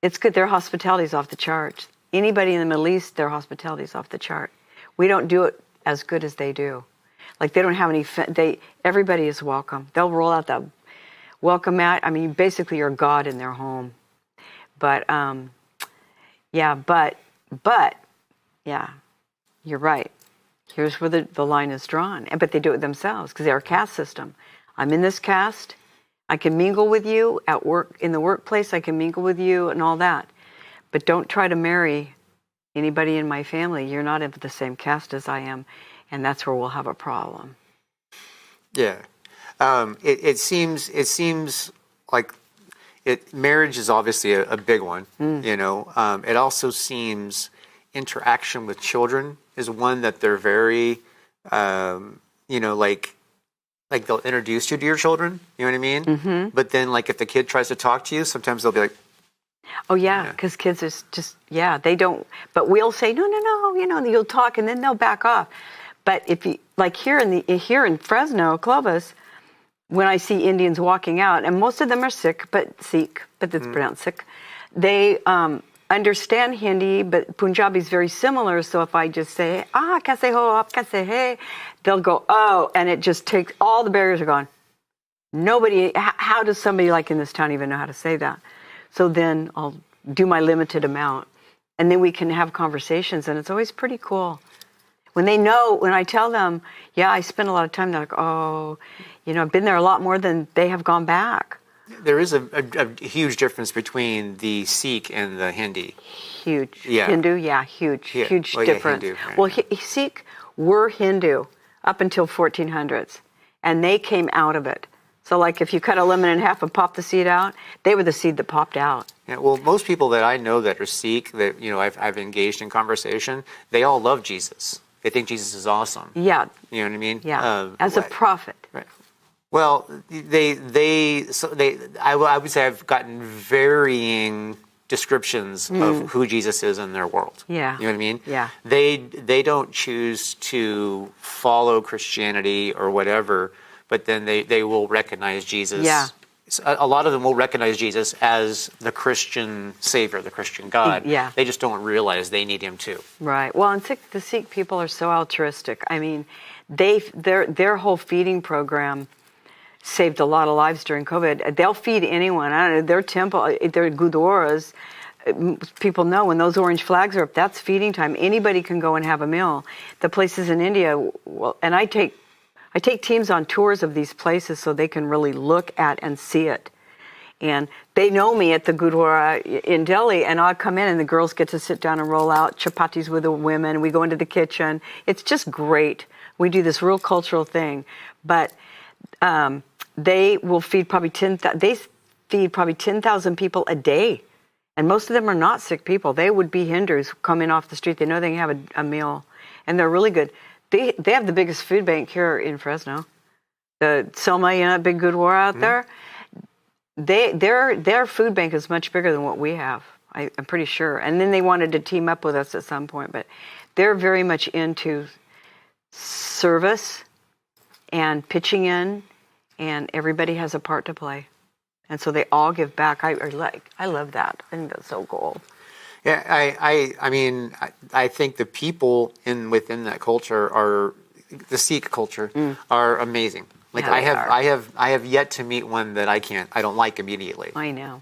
it's good. Their hospitality is off the charts. Anybody in the Middle East, their hospitality is off the chart. We don't do it as good as they do. Like they don't have any. Everybody is welcome. They'll roll out that welcome mat. I mean, basically, you're God in their home. But you're right. Here's where the line is drawn. But they do it themselves because they're a caste system. I'm in this caste. I can mingle with you at work, in the workplace. I can mingle with you and all that. But don't try to marry anybody in my family. You're not of the same caste as I am. And that's where we'll have a problem. Yeah. It seems like marriage is obviously a big one. It also seems interaction with children is one that they're very, like they'll introduce you to your children. You know what I mean? Mm-hmm. But then, like, if the kid tries to talk to you, sometimes they'll be like, "Oh yeah," because kids are just they don't. But we'll say, "No," you'll talk, and then they'll back off. But if you like here in Fresno, Clovis, when I see Indians walking out, and most of them are Sikh, but it's pronounced Sikh, they understand Hindi, but Punjabi is very similar. So if I just say, kaise ho, aap kaise hai, they'll go, oh, and it just takes, all the barriers are gone. Nobody, how does somebody like in this town even know how to say that? So then I'll do my limited amount, and then we can have conversations, and it's always pretty cool. When they know, when I tell them, yeah, I spend a lot of time, they're like, oh, I've been there a lot more than they have gone back. There is a huge difference between the Sikh and the Hindi. Huge. Yeah. Hindu, yeah, huge difference. Hindu, right. Well, Sikh were Hindu up until 1400s, and they came out of it. So like if you cut a lemon in half and pop the seed out, they were the seed that popped out. Yeah, well, most people that I know that are Sikh, that I've engaged in conversation, they all love Jesus. They think Jesus is awesome. Yeah. You know what I mean? Yeah. As a prophet. Right. Well, I would say I've gotten varying descriptions of who Jesus is in their world. Yeah. You know what I mean? Yeah. They don't choose to follow Christianity or whatever, but then they will recognize Jesus. Yeah. A lot of them will recognize Jesus as the Christian Savior, the Christian God. Yeah. They just don't realize they need Him too. Right. Well, and the Sikh people are so altruistic. I mean, their whole feeding program saved a lot of lives during COVID. They'll feed anyone. I don't know, their temple, their gurdwaras, people know when those orange flags are up, that's feeding time. Anybody can go and have a meal. The places in India, well, and I take teams on tours of these places so they can really look at and see it. And they know me at the Gurdwara in Delhi, and I'll come in and the girls get to sit down and roll out chapatis with the women. We go into the kitchen. It's just great. We do this real cultural thing. But they will feed probably 10,000 people a day. And most of them are not Sikh people. They would be Hindus coming off the street. They know they can have a meal. And they're really good. They have the biggest food bank here in Fresno. The Selma, big Gurdwara out there. Their food bank is much bigger than what we have. I'm pretty sure. And then they wanted to team up with us at some point. But they're very much into service and pitching in, and everybody has a part to play. And so they all give back. I love that. I think that's so cool. Yeah, I mean, I think the people within that culture the Sikh culture are amazing. Like yeah, I have yet to meet one that I don't like immediately. I know.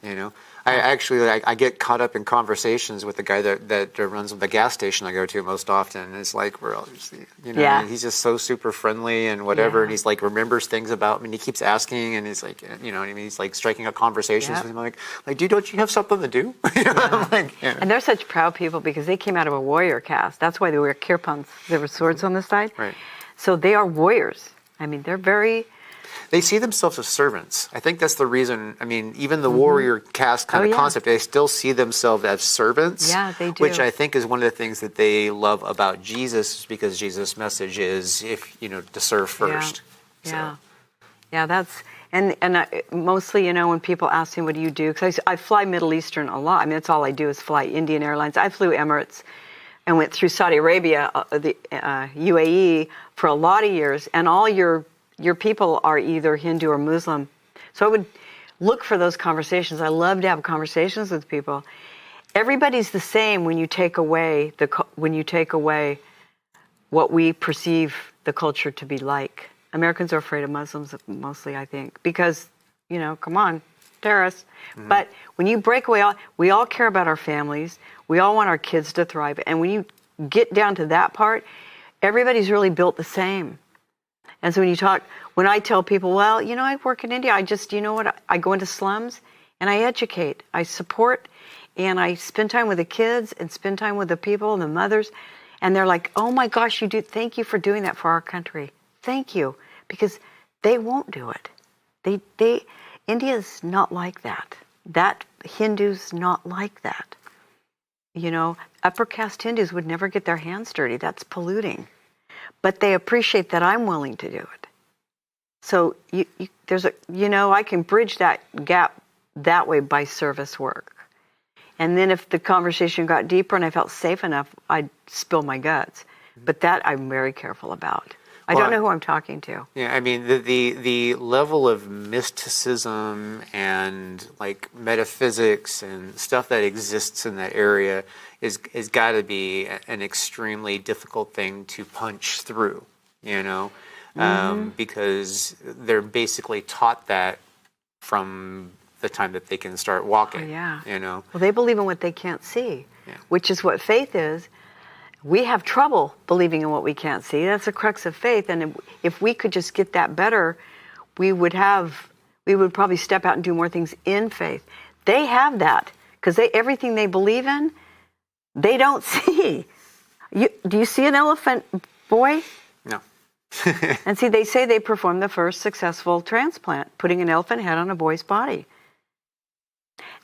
I actually I get caught up in conversations with the guy that runs the gas station I go to most often. And it's like we're all just, he's just so super friendly and whatever, and he's like remembers things about me. And he keeps asking, and he's like, he's like striking up conversations with him. I'm like, dude, don't you have something to do? I'm like, And they're such proud people because they came out of a warrior caste. That's why they wear kirpans. There were swords on the side. Right. So they are warriors. I mean, they're very. They see themselves as servants. I think that's the reason. I mean, even the warrior caste kind of concept, they still see themselves as servants. Yeah, they do. Which I think is one of the things that they love about Jesus, because Jesus' message is, to serve first. Yeah, yeah. That's and mostly, when people ask me, "What do you do?" Because I fly Middle Eastern a lot. I mean, that's all I do is fly Indian Airlines. I flew Emirates and went through Saudi Arabia, the UAE, for a lot of years, and all your people are either Hindu or Muslim. So I would look for those conversations. I love to have conversations with people. Everybody's the same when you take away what we perceive the culture to be like. Americans are afraid of Muslims mostly, I think, because, come on, terrorists. Mm-hmm. But when you break away, we all care about our families. We all want our kids to thrive. And when you get down to that part, everybody's really built the same. And so when I tell people, well, I work in India, I just, I go into slums and I educate, I support, and I spend time with the kids and spend time with the people and the mothers. And they're like, oh my gosh, thank you for doing that for our country. Thank you. Because they won't do it. India's not like that. That Hindu's not like that. Upper caste Hindus would never get their hands dirty. That's polluting. But they appreciate that I'm willing to do it. So I can bridge that gap that way by service work. And then if the conversation got deeper and I felt safe enough, I'd spill my guts. But that I'm very careful about. I don't know who I'm talking to. Yeah, I mean the level of mysticism and like metaphysics and stuff that exists in that area is got to be an extremely difficult thing to punch through, you know, because they're basically taught that from the time that they can start walking. Oh, yeah. You know. Well, they believe in what they can't see, Yeah. which is what faith is. We have trouble believing in what we can't see. That's the crux of faith. And if we could just get that better, we would probably step out and do more things in faith. They have that because everything they believe in, they don't see. Do you see an elephant, boy? No. And see, they say they performed the first successful transplant, putting an elephant head on a boy's body.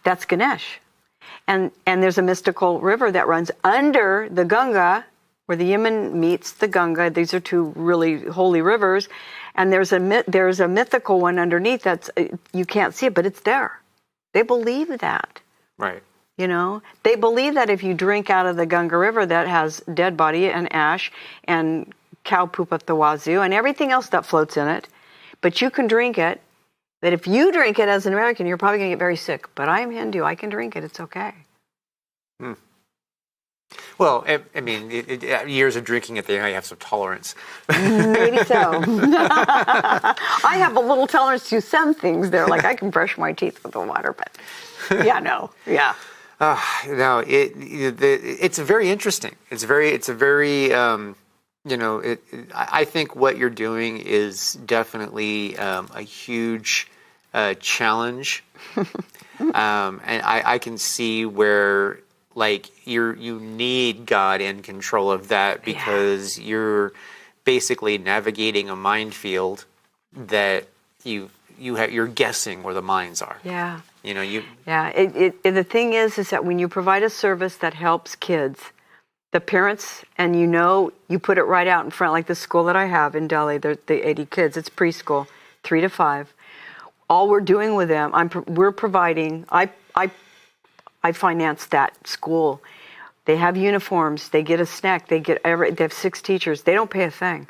That's Ganesh. And there's a mystical river that runs under the Ganga, where the Yemen meets the Ganga. These are two really holy rivers. And there's a mythical one underneath that's you can't see it, but it's there. They believe that. Right. You know, they believe that if you drink out of the Ganga River that has dead body and ash and cow poop up the wazoo and everything else that floats in it, but you can drink it. That if you drink it as an American, you're probably going to get very sick. But I'm Hindu. I can drink it. It's okay. Well, I mean, years of drinking it, they have some tolerance. Maybe so. I have a little tolerance to some things there. Like I can brush my teeth with the water, but yeah, no. Yeah. No, it's very interesting. It's a very you know, I think what you're doing is definitely a huge challenge, and I can see where like you need God in control of that because you're basically navigating a minefield that you're guessing where the mines are. Yeah. You know you. Yeah. The thing is that when you provide a service that helps kids. The parents, and you put it right out in front, like the school that I have in Delhi, the 80 kids, it's preschool, 3 to 5. All we're doing with them, we're providing, I finance that school. They have uniforms, they get a snack, they have 6 teachers, they don't pay a thing.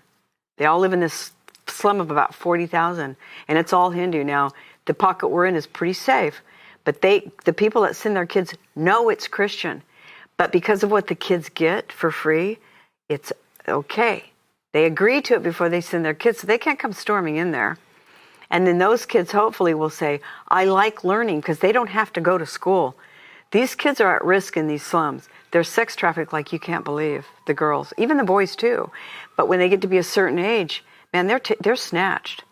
They all live in this slum of about 40,000, and it's all Hindu. Now, the pocket we're in is pretty safe, but the people that send their kids know it's Christian. But because of what the kids get for free, it's okay. They agree to it before they send their kids, so they can't come storming in there. And then those kids hopefully will say, I like learning, because they don't have to go to school. These kids are at risk in these slums. They're sex trafficked like you can't believe, the girls, even the boys too. But when they get to be a certain age, man, they're snatched,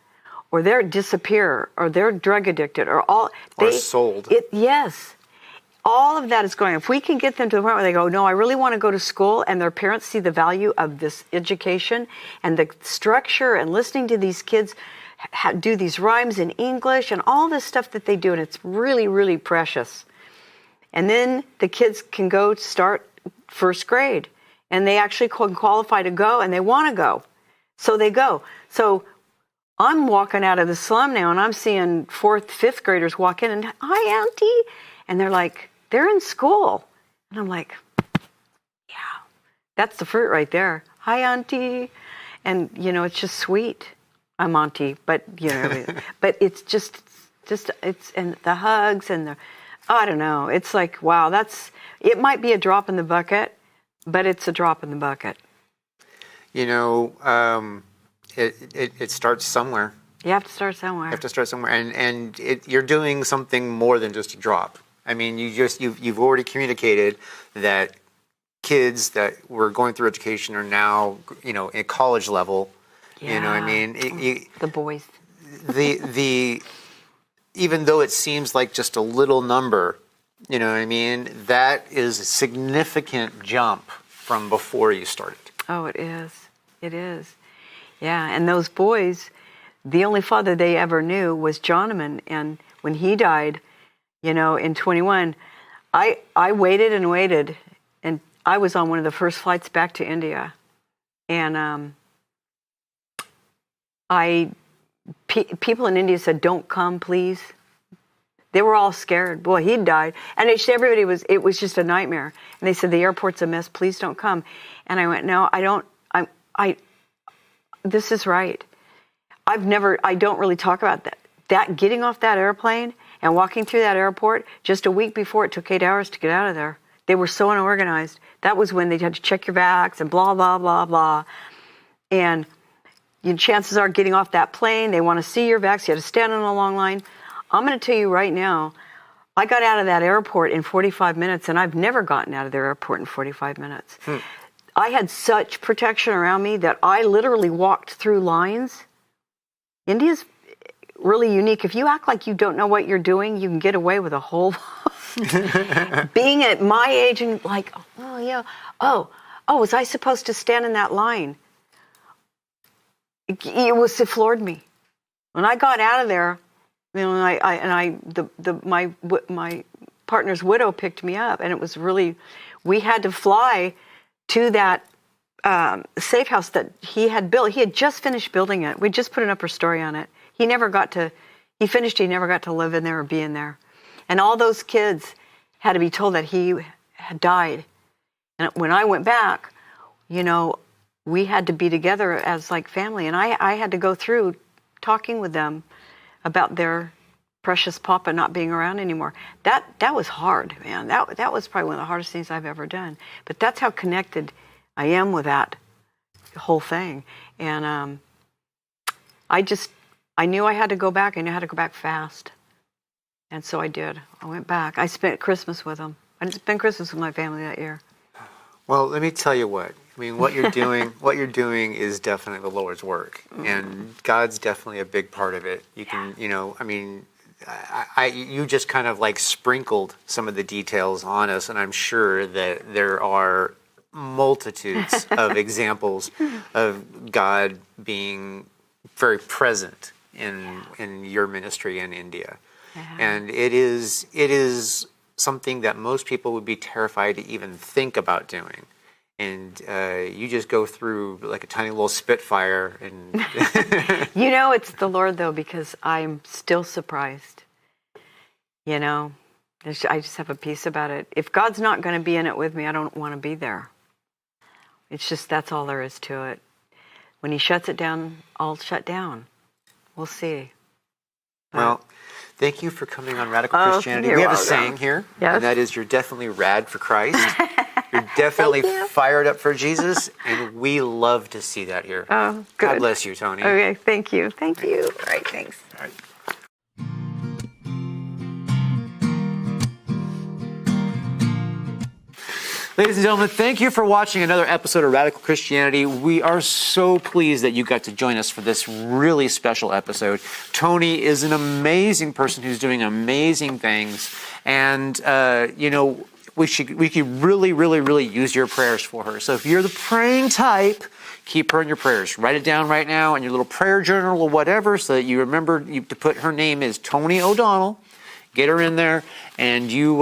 or they're disappear, or they're drug addicted, or sold. Yes. All of that is going. If we can get them to the point where they go, no, I really want to go to school, and their parents see the value of this education and the structure and listening to these kids do these rhymes in English and all this stuff that they do, and it's really, really precious. And then the kids can go start first grade, and they actually can qualify to go, and they want to go. So they go. So I'm walking out of the slum now, and I'm seeing 4th, 5th graders walk in, and, hi, Auntie. And they're like, they're in school. And I'm like, yeah, that's the fruit right there. Hi, Auntie. And, it's just sweet. I'm Auntie, but, but it's just it's, and the hugs and I don't know. It's like, wow, it might be a drop in the bucket, but it's a drop in the bucket. It starts somewhere. You have to start somewhere. And you're doing something more than just a drop. I mean, you've already communicated that kids that were going through education are now, at college level. Yeah. You know what I mean? The boys. Even though it seems like just a little number, you know what I mean? That is a significant jump from before you started. Oh, it is. It is. Yeah, and those boys, the only father they ever knew was Johnman, and when he died, in 21, I waited and waited, and I was on one of the first flights back to India, and people in India said, "Don't come, please." They were all scared. Boy, he died, and everybody it was just a nightmare. And they said, "The airport's a mess. Please don't come." And I went, "No, I don't. this is right. I don't really talk about that. That getting off that airplane and walking through that airport, just a week before, it took 8 hours to get out of there. They were so unorganized. That was when they had to check your vax and blah, blah, blah, blah. And chances are getting off that plane, they want to see your vax. You had to stand in a long line. I'm going to tell you right now, I got out of that airport in 45 minutes, and I've never gotten out of the airport in 45 minutes. I had such protection around me that I literally walked through lines. India's really unique. If you act like you don't know what you're doing, you can get away with a whole being at my age and like, oh yeah, oh, was I supposed to stand in that line? It floored me. When I got out of there, my partner's widow picked me up, and it was really, we had to fly to that safe house that he had built. He had just finished building it. We just put an upper story on it. He never got to live in there or be in there. And all those kids had to be told that he had died. And when I went back, we had to be together as like family. And I had to go through talking with them about their precious papa not being around anymore. That was hard, man. That was probably one of the hardest things I've ever done. But that's how connected I am with that whole thing. And I knew I had to go back. I knew how to go back fast. And so I did. I went back. I spent Christmas with them. I didn't spend Christmas with my family that year. Well, let me tell you what. I mean, what you're doing is definitely the Lord's work. And God's definitely a big part of it. You can, you just kind of like sprinkled some of the details on us, and I'm sure that there are multitudes of examples of God being very present in your ministry in India. And it is something that most people would be terrified to even think about doing. And you just go through like a tiny little Spitfire. And it's the Lord, though, because I'm still surprised. I just have a peace about it. If God's not going to be in it with me, I don't want to be there. It's just, that's all there is to it. When he shuts it down, I'll shut down. We'll see. Well, thank you for coming on Radical Christianity. We have a saying here, and that is, you're definitely rad for Christ. You're definitely fired up for Jesus, and we love to see that here. Oh, good. God bless you, Toni. Okay, thank you. Thank you. All right, thanks. All right. Ladies and gentlemen, thank you for watching another episode of Radical Christianity. We are so pleased that you got to join us for this really special episode. Toni is an amazing person who's doing amazing things. And, we could really, really, really use your prayers for her. So if you're the praying type, keep her in your prayers. Write it down right now in your little prayer journal or whatever, so that you remember to put her name is Toni O'Donnell. Get her in there, and you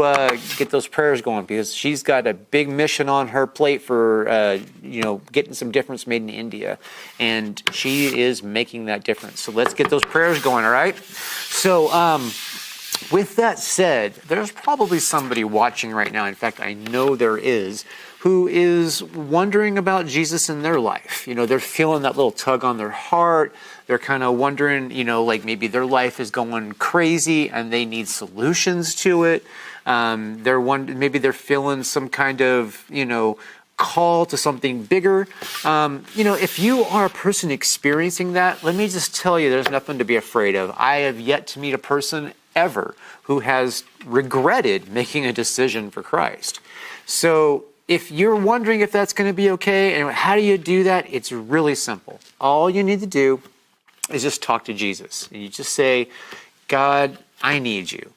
get those prayers going, because she's got a big mission on her plate for, getting some difference made in India. And she is making that difference. So let's get those prayers going, all right? So with that said, there's probably somebody watching right now, in fact, I know there is, who is wondering about Jesus in their life. They're feeling that little tug on their heart. They're kind of wondering, like maybe their life is going crazy and they need solutions to it. Maybe they're feeling some kind of, call to something bigger. If you are a person experiencing that, let me just tell you, there's nothing to be afraid of. I have yet to meet a person ever who has regretted making a decision for Christ. So if you're wondering if that's going to be okay and how do you do that, it's really simple. All you need to do is just talk to Jesus. And you just say, God, I need you.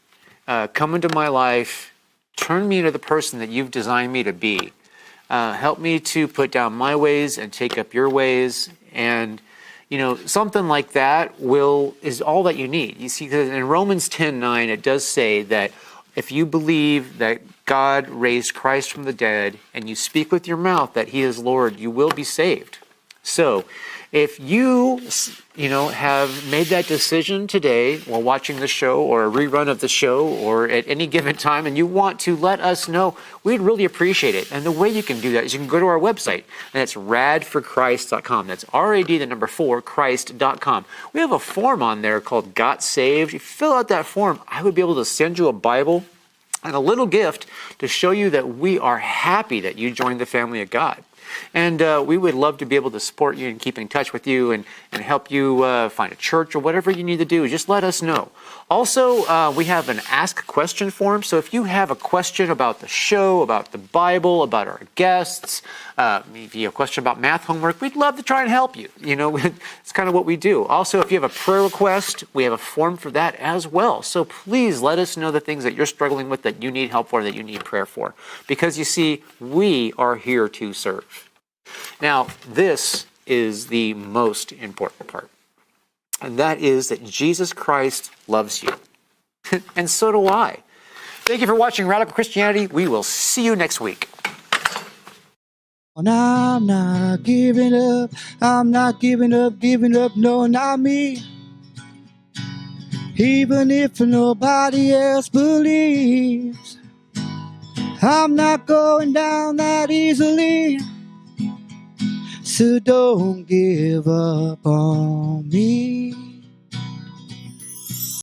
Come into my life. Turn me into the person that you've designed me to be. Help me to put down my ways and take up your ways. And, something like that is all that you need. You see, in Romans 10:9, it does say that if you believe that God raised Christ from the dead and you speak with your mouth that he is Lord, you will be saved. So if you have made that decision today while watching the show or a rerun of the show or at any given time and you want to let us know, we'd really appreciate it. And the way you can do that is you can go to our website, and it's radforchrist.com. That's RAD 4Christ.com. We have a form on there called Got Saved. If you fill out that form, I would be able to send you a Bible and a little gift to show you that we are happy that you joined the family of God. And we would love to be able to support you and keep in touch with you and help you find a church or whatever you need to do. Just let us know. Also, we have an Ask Question form. So if you have a question about the show, about the Bible, about our guests, if you have a question about math homework, we'd love to try and help you. It's kind of what we do. Also, if you have a prayer request, we have a form for that as well. So please let us know the things that you're struggling with, that you need help for, that you need prayer for. Because you see, we are here to serve. Now, this is the most important part, and that is that Jesus Christ loves you, and so do I. Thank you for watching Radical Christianity. We will see you next week. And I'm not giving up, I'm not giving up, no, not me. Even if nobody else believes, I'm not going down that easily. So don't give up on me.